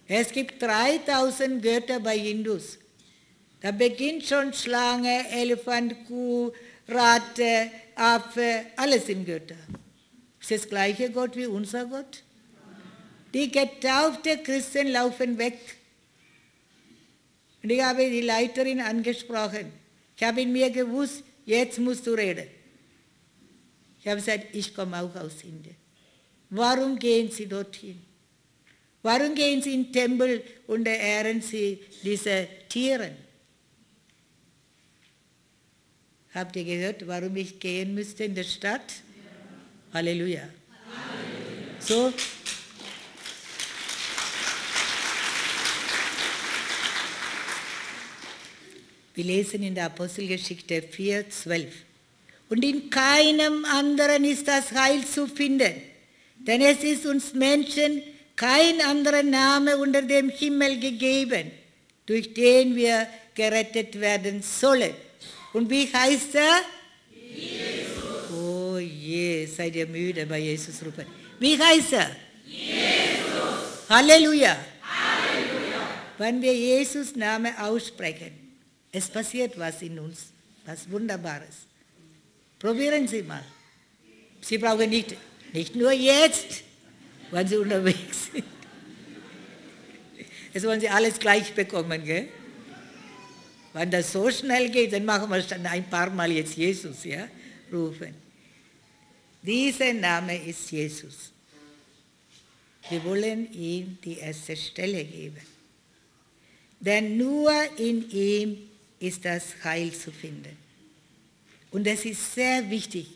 Es gibt 3000 Götter bei Hindus. Da beginnt schon Schlange, Elefant, Kuh, Ratte, Affe, alles sind Götter. Ist das gleiche Gott wie unser Gott? Die getauften Christen laufen weg. Und ich habe die Leiterin angesprochen. Ich habe in mir gewusst, jetzt musst du reden. Ich habe gesagt, ich komme auch aus Indien. Warum gehen Sie dorthin? Warum gehen Sie in den Tempel und ehren Sie diese Tiere? Habt ihr gehört, warum ich gehen müsste in der Stadt? Ja. Halleluja. Halleluja. So. Wir lesen in der Apostelgeschichte 4,12. Und in keinem anderen ist das Heil zu finden. Denn es ist uns Menschen kein anderer Name unter dem Himmel gegeben, durch den wir gerettet werden sollen. Und wie heißt er? Jesus. Oh je, seid ihr müde bei Jesus rufen. Wie heißt er? Jesus. Halleluja. Halleluja. Wenn wir Jesus Namen aussprechen, es passiert was in uns, was Wunderbares. Probieren Sie mal. Sie brauchen nicht nur jetzt, wenn Sie unterwegs sind. Jetzt wollen Sie alles gleich bekommen, gell? Wenn das so schnell geht, dann machen wir dann ein paar Mal jetzt Jesus, ja, rufen. Dieser Name ist Jesus. Wir wollen ihm die erste Stelle geben. Denn nur in ihm ist das Heil zu finden. Und es ist sehr wichtig,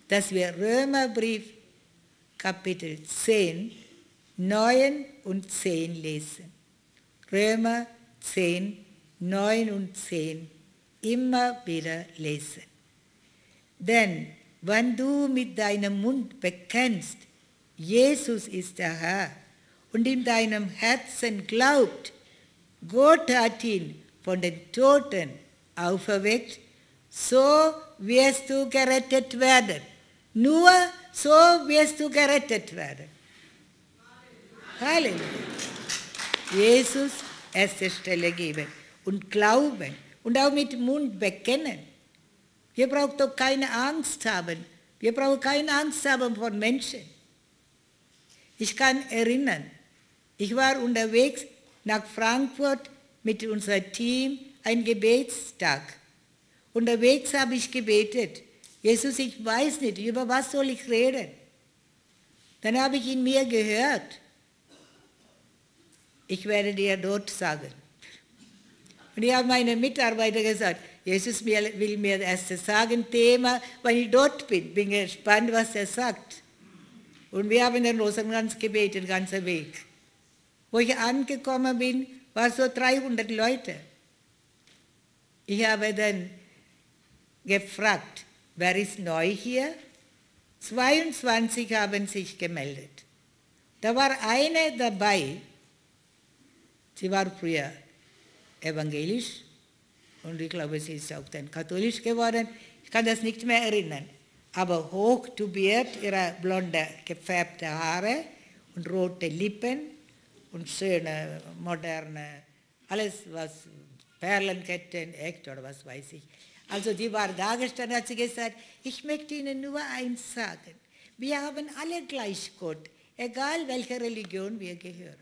dass wir Römerbrief Kapitel 10, 9 und 10 lesen. Römer 10, 9 und 10 immer wieder lesen. Denn wenn du mit deinem Mund bekennst, Jesus ist der Herr, und in deinem Herzen glaubt, Gott hat ihn von den Toten auferweckt, so wirst du gerettet werden. Nur so wirst du gerettet werden. Halleluja. Jesus erste Stelle geben und glauben und auch mit dem Mund bekennen. Wir brauchen doch keine Angst haben. Wir brauchen keine Angst haben vor Menschen. Ich kann erinnern, ich war unterwegs nach Frankfurt mit unserem Team, ein Gebetstag. Unterwegs habe ich gebetet, Jesus, ich weiß nicht, über was soll ich reden? Dann habe ich in mir gehört, ich werde dir dort sagen. Und ich habe meinen Mitarbeiter gesagt, Jesus will mir das erste sagen, Thema, wenn ich dort bin gespannt, was er sagt. Und wir haben den Rosenkranz gebetet, den ganzen Weg. Wo ich angekommen bin, waren so 300 Leute. Ich habe dann gefragt, wer ist neu hier? 22 haben sich gemeldet. Da war eine dabei, sie war früher evangelisch und ich glaube, sie ist auch dann katholisch geworden. Ich kann das nicht mehr erinnern. Aber hoch tubiert, ihre blonde, gefärbte Haare und rote Lippen und schöne, moderne, alles was, Perlenketten, Echt oder was weiß ich. Also die war da gestanden, hat sie gesagt, ich möchte Ihnen nur eins sagen. Wir haben alle gleich Gott, egal welcher Religion wir gehören.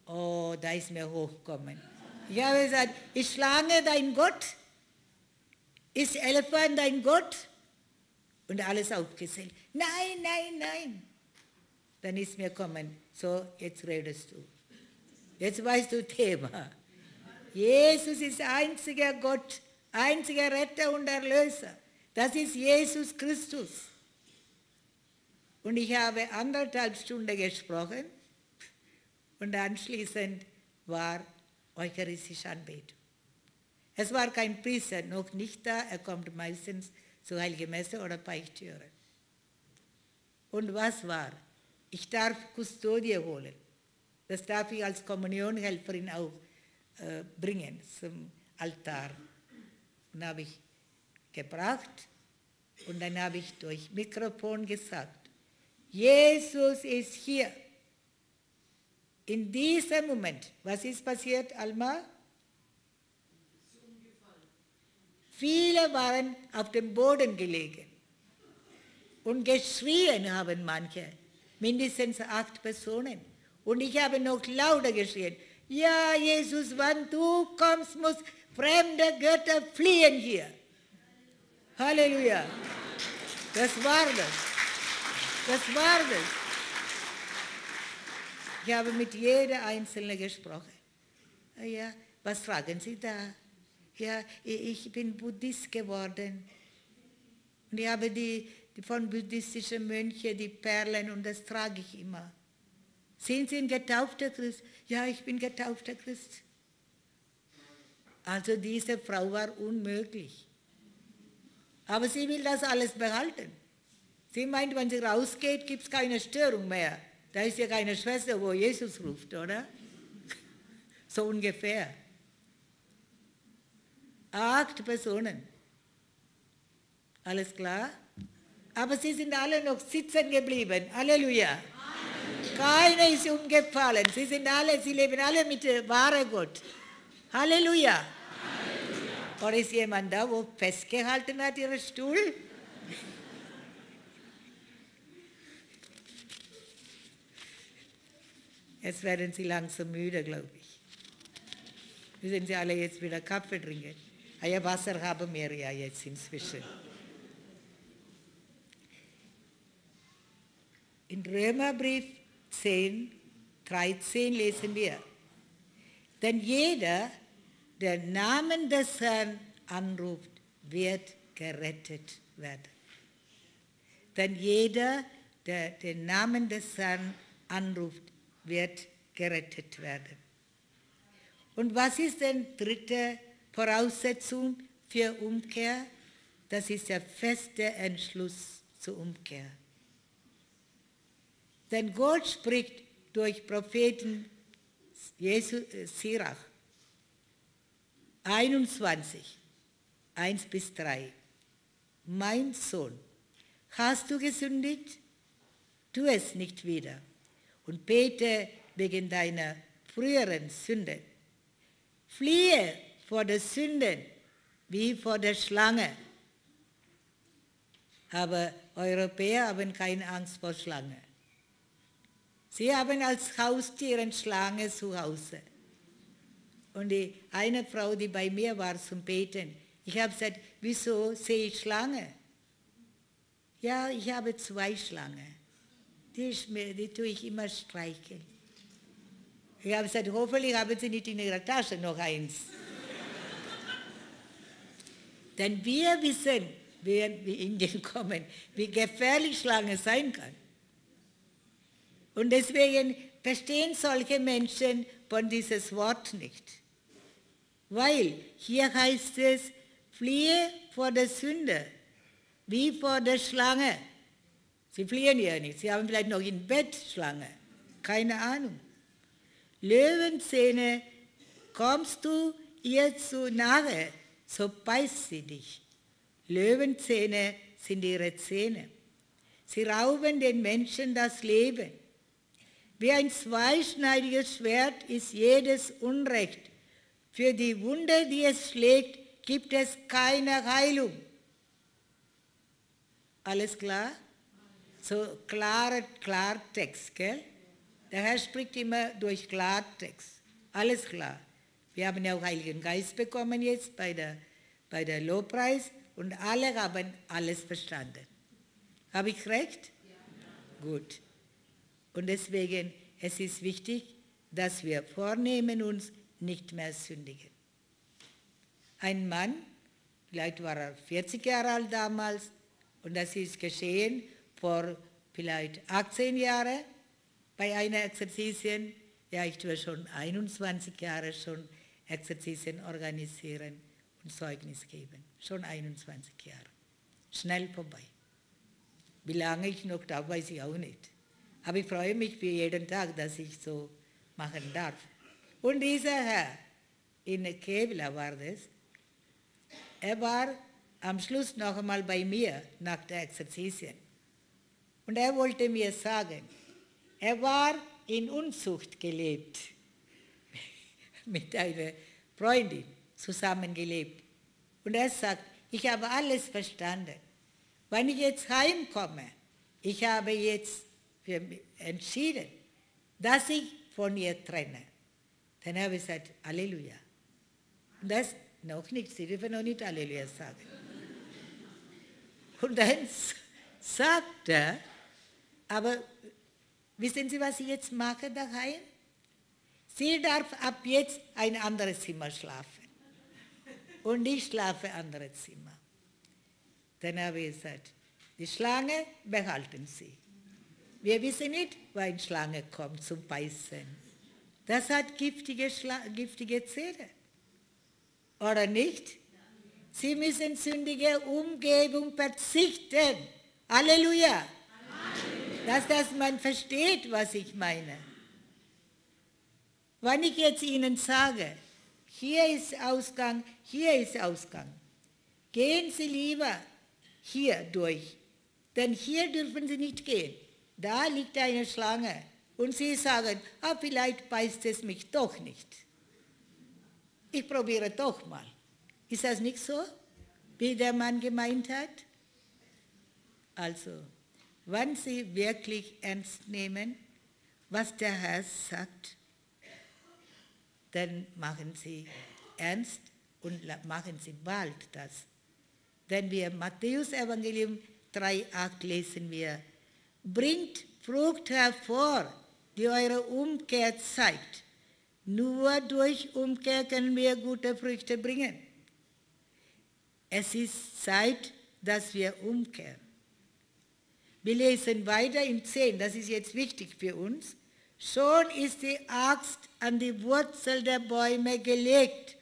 Oh, da ist mir hochgekommen. Ich habe gesagt, ist Schlange dein Gott? Ist Elefant dein Gott? Und alles aufgezählt. Nein, nein, nein. Dann ist mir gekommen, so, jetzt redest du. Jetzt weißt du Thema. Jesus ist einziger Gott, einziger Retter und Erlöser. Das ist Jesus Christus. Und ich habe 1,5 Stunden gesprochen und anschließend war eucharistische Anbetung. Es war kein Priester, noch nicht da, er kommt meistens zur Heiligen Messe oder Beichtüre. Und was war? Ich darf Kustodie holen. Das darf ich als Kommunionhelferin auch bringen zum Altar. Und habe ich gebracht und dann habe ich durch Mikrofon gesagt, Jesus ist hier. In diesem Moment, was ist passiert, Alma? Viele waren auf dem Boden gelegen und geschrien haben manche, mindestens 8 Personen. Und ich habe noch lauter geschrien, ja Jesus, wenn du kommst, muss fremde Götter fliehen hier. Halleluja. Das war das. Das war das. Ich habe mit jeder Einzelnen gesprochen. Ja, was fragen Sie da? Ja, ich bin Buddhist geworden. Und ich habe die von buddhistischen Mönchen, die Perlen, und das trage ich immer. Sind Sie ein getaufter Christ? Ja, ich bin getaufter Christ. Also diese Frau war unmöglich. Aber sie will das alles behalten. Sie meint, wenn sie rausgeht, gibt es keine Störung mehr. Da ist ja keine Schwester, wo Jesus ruft, oder? So ungefähr. 8 Personen. Alles klar? Aber sie sind alle noch sitzen geblieben. Halleluja. Keiner ist umgefallen. Sie leben alle mit dem wahren Gott. Halleluja. Oder ist jemand da, wo festgehalten hat, ihren Stuhl? Jetzt werden sie langsam müde, glaube ich. Müssen Sie alle jetzt wieder Kaffee trinken? Ja, Wasser haben wir ja jetzt inzwischen. In Römerbrief 10, 13 lesen wir, denn jeder, der Namen des Herrn anruft, wird gerettet werden. Denn jeder, der den Namen des Herrn anruft, wird gerettet werden. Und was ist denn dritte Voraussetzung für Umkehr? Das ist der feste Entschluss zur Umkehr. Denn Gott spricht durch Propheten Sirach 21, 1-3. Mein Sohn, hast du gesündigt? Tu es nicht wieder und bete wegen deiner früheren Sünden. Fliehe vor der Sünden wie vor der Schlange. Aber Europäer haben keine Angst vor Schlange. Sie haben als Haustier eine Schlange zu Hause. Und eine Frau, die bei mir war zum Beten, ich habe gesagt, wieso sehe ich Schlange? Ja, ich habe 2 Schlangen. Die tue ich immer streicheln. Ich habe gesagt, hoffentlich haben Sie nicht in Ihrer Tasche noch eins. Denn wir wissen, wenn wir in Indien kommen, wie gefährlich Schlange sein kann. Und deswegen verstehen solche Menschen von dieses Wort nicht. Weil hier heißt es, fliehe vor der Sünde, wie vor der Schlange. Sie fliehen ja nicht, sie haben vielleicht noch im Bett Schlange, keine Ahnung. Löwenzähne, kommst du ihr zu nahe, so beißt sie dich. Löwenzähne sind ihre Zähne. Sie rauben den Menschen das Leben. Wie ein zweischneidiges Schwert ist jedes Unrecht. Für die Wunde, die es schlägt, gibt es keine Heilung. Alles klar? So Klartext, gell? Der Herr spricht immer durch Klartext. Alles klar. Wir haben ja auch Heiligen Geist bekommen jetzt bei der Lobpreis und alle haben alles verstanden. Habe ich recht? Ja. Gut. Und deswegen, es ist wichtig, dass wir vornehmen uns, nicht mehr sündigen. Ein Mann, vielleicht war er 40 Jahre alt damals, und das ist geschehen vor vielleicht 18 Jahren bei einer Exerzitien. Ja, ich tue schon 21 Jahre schon Exerzitien organisieren und Zeugnis geben. Schon 21 Jahre. Schnell vorbei. Wie lange ich noch da, weiß ich auch nicht. Aber ich freue mich für jeden Tag, dass ich so machen darf. Und dieser Herr, in Kevlar war das, er war am Schluss noch einmal bei mir nach der Exerzitien. Und er wollte mir sagen, er war in Unzucht gelebt, mit einer Freundin zusammengelebt. Und er sagt, ich habe alles verstanden. Wenn ich jetzt heimkomme, ich habe jetzt entschieden, dass ich von ihr trenne. Dann habe ich gesagt, Halleluja. Und das noch nicht, Sie dürfen noch nicht Halleluja sagen. Und dann sagt er, aber wissen Sie, was ich jetzt mache daheim? Sie darf ab jetzt ein anderes Zimmer schlafen. Und ich schlafe ein anderes Zimmer. Dann habe ich gesagt, die Schlange behalten Sie. Wir wissen nicht, wann eine Schlange kommt zum Beißen. Das hat giftige Zähne. Oder nicht? Sie müssen sündige Umgebung verzichten. Halleluja. Dass man versteht, was ich meine. Wenn ich jetzt Ihnen sage, hier ist Ausgang, gehen Sie lieber hier durch, denn hier dürfen Sie nicht gehen. Da liegt eine Schlange und Sie sagen, vielleicht beißt es mich doch nicht. Ich probiere doch mal. Ist das nicht so, wie der Mann gemeint hat? Also, wenn Sie wirklich ernst nehmen, was der Herr sagt, dann machen Sie ernst und machen Sie bald das. Wenn wir Matthäus Evangelium 3,8 lesen wir, bringt Frucht hervor, die eure Umkehr zeigt. Nur durch Umkehr können wir gute Früchte bringen. Es ist Zeit, dass wir umkehren. Wir lesen weiter in 10, das ist jetzt wichtig für uns. Schon ist die Axt an die Wurzel der Bäume gelegt.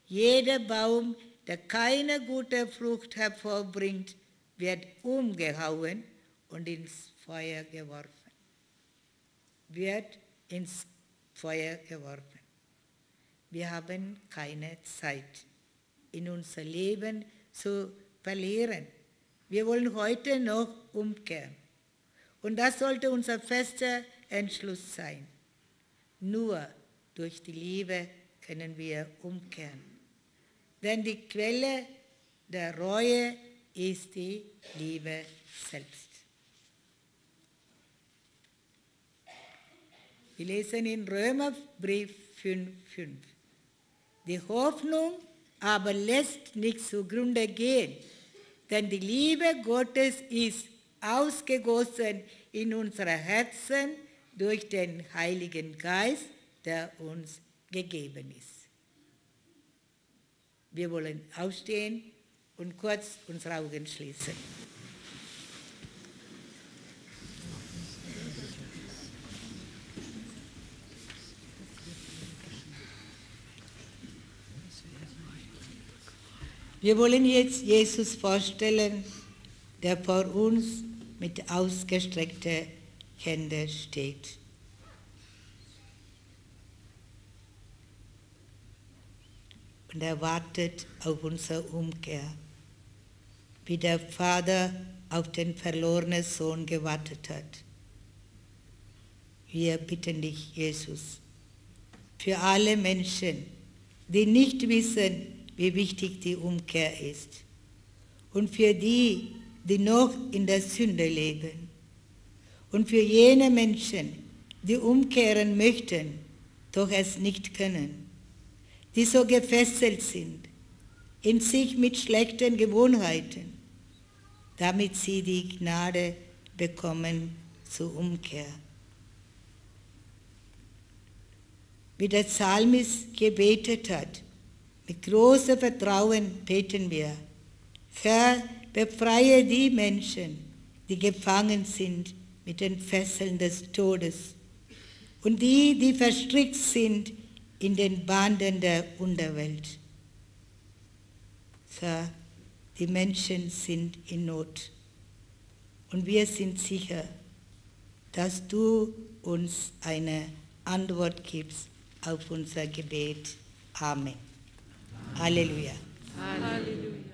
Jeder Baum, der keine gute Frucht hervorbringt, wird umgehauen und ins Feuer geworfen. Wird ins Feuer geworfen. Wir haben keine Zeit, in unser Leben zu verlieren. Wir wollen heute noch umkehren. Und das sollte unser fester Entschluss sein. Nur durch die Liebe können wir umkehren. Denn die Quelle der Reue ist die Liebe selbst. Wir lesen in Römerbrief 5,5. Die Hoffnung aber lässt nicht zugrunde gehen, denn die Liebe Gottes ist ausgegossen in unsere Herzen durch den Heiligen Geist, der uns gegeben ist. Wir wollen aufstehen und kurz unsere Augen schließen. Wir wollen jetzt Jesus vorstellen, der vor uns mit ausgestreckten Händen steht. Und er wartet auf unsere Umkehr, wie der Vater auf den verlorenen Sohn gewartet hat. Wir bitten dich, Jesus, für alle Menschen, die nicht wissen, wie wichtig die Umkehr ist, und für die, die noch in der Sünde leben, und für jene Menschen, die umkehren möchten, doch es nicht können, die so gefesselt sind in sich mit schlechten Gewohnheiten, damit sie die Gnade bekommen zur Umkehr. Wie der Psalmist gebetet hat, mit großem Vertrauen beten wir, Herr, befreie die Menschen, die gefangen sind mit den Fesseln des Todes und die, die verstrickt sind in den Banden der Unterwelt. Herr, die Menschen sind in Not und wir sind sicher, dass du uns eine Antwort gibst auf unser Gebet. Amen. Halleluja. Halleluja.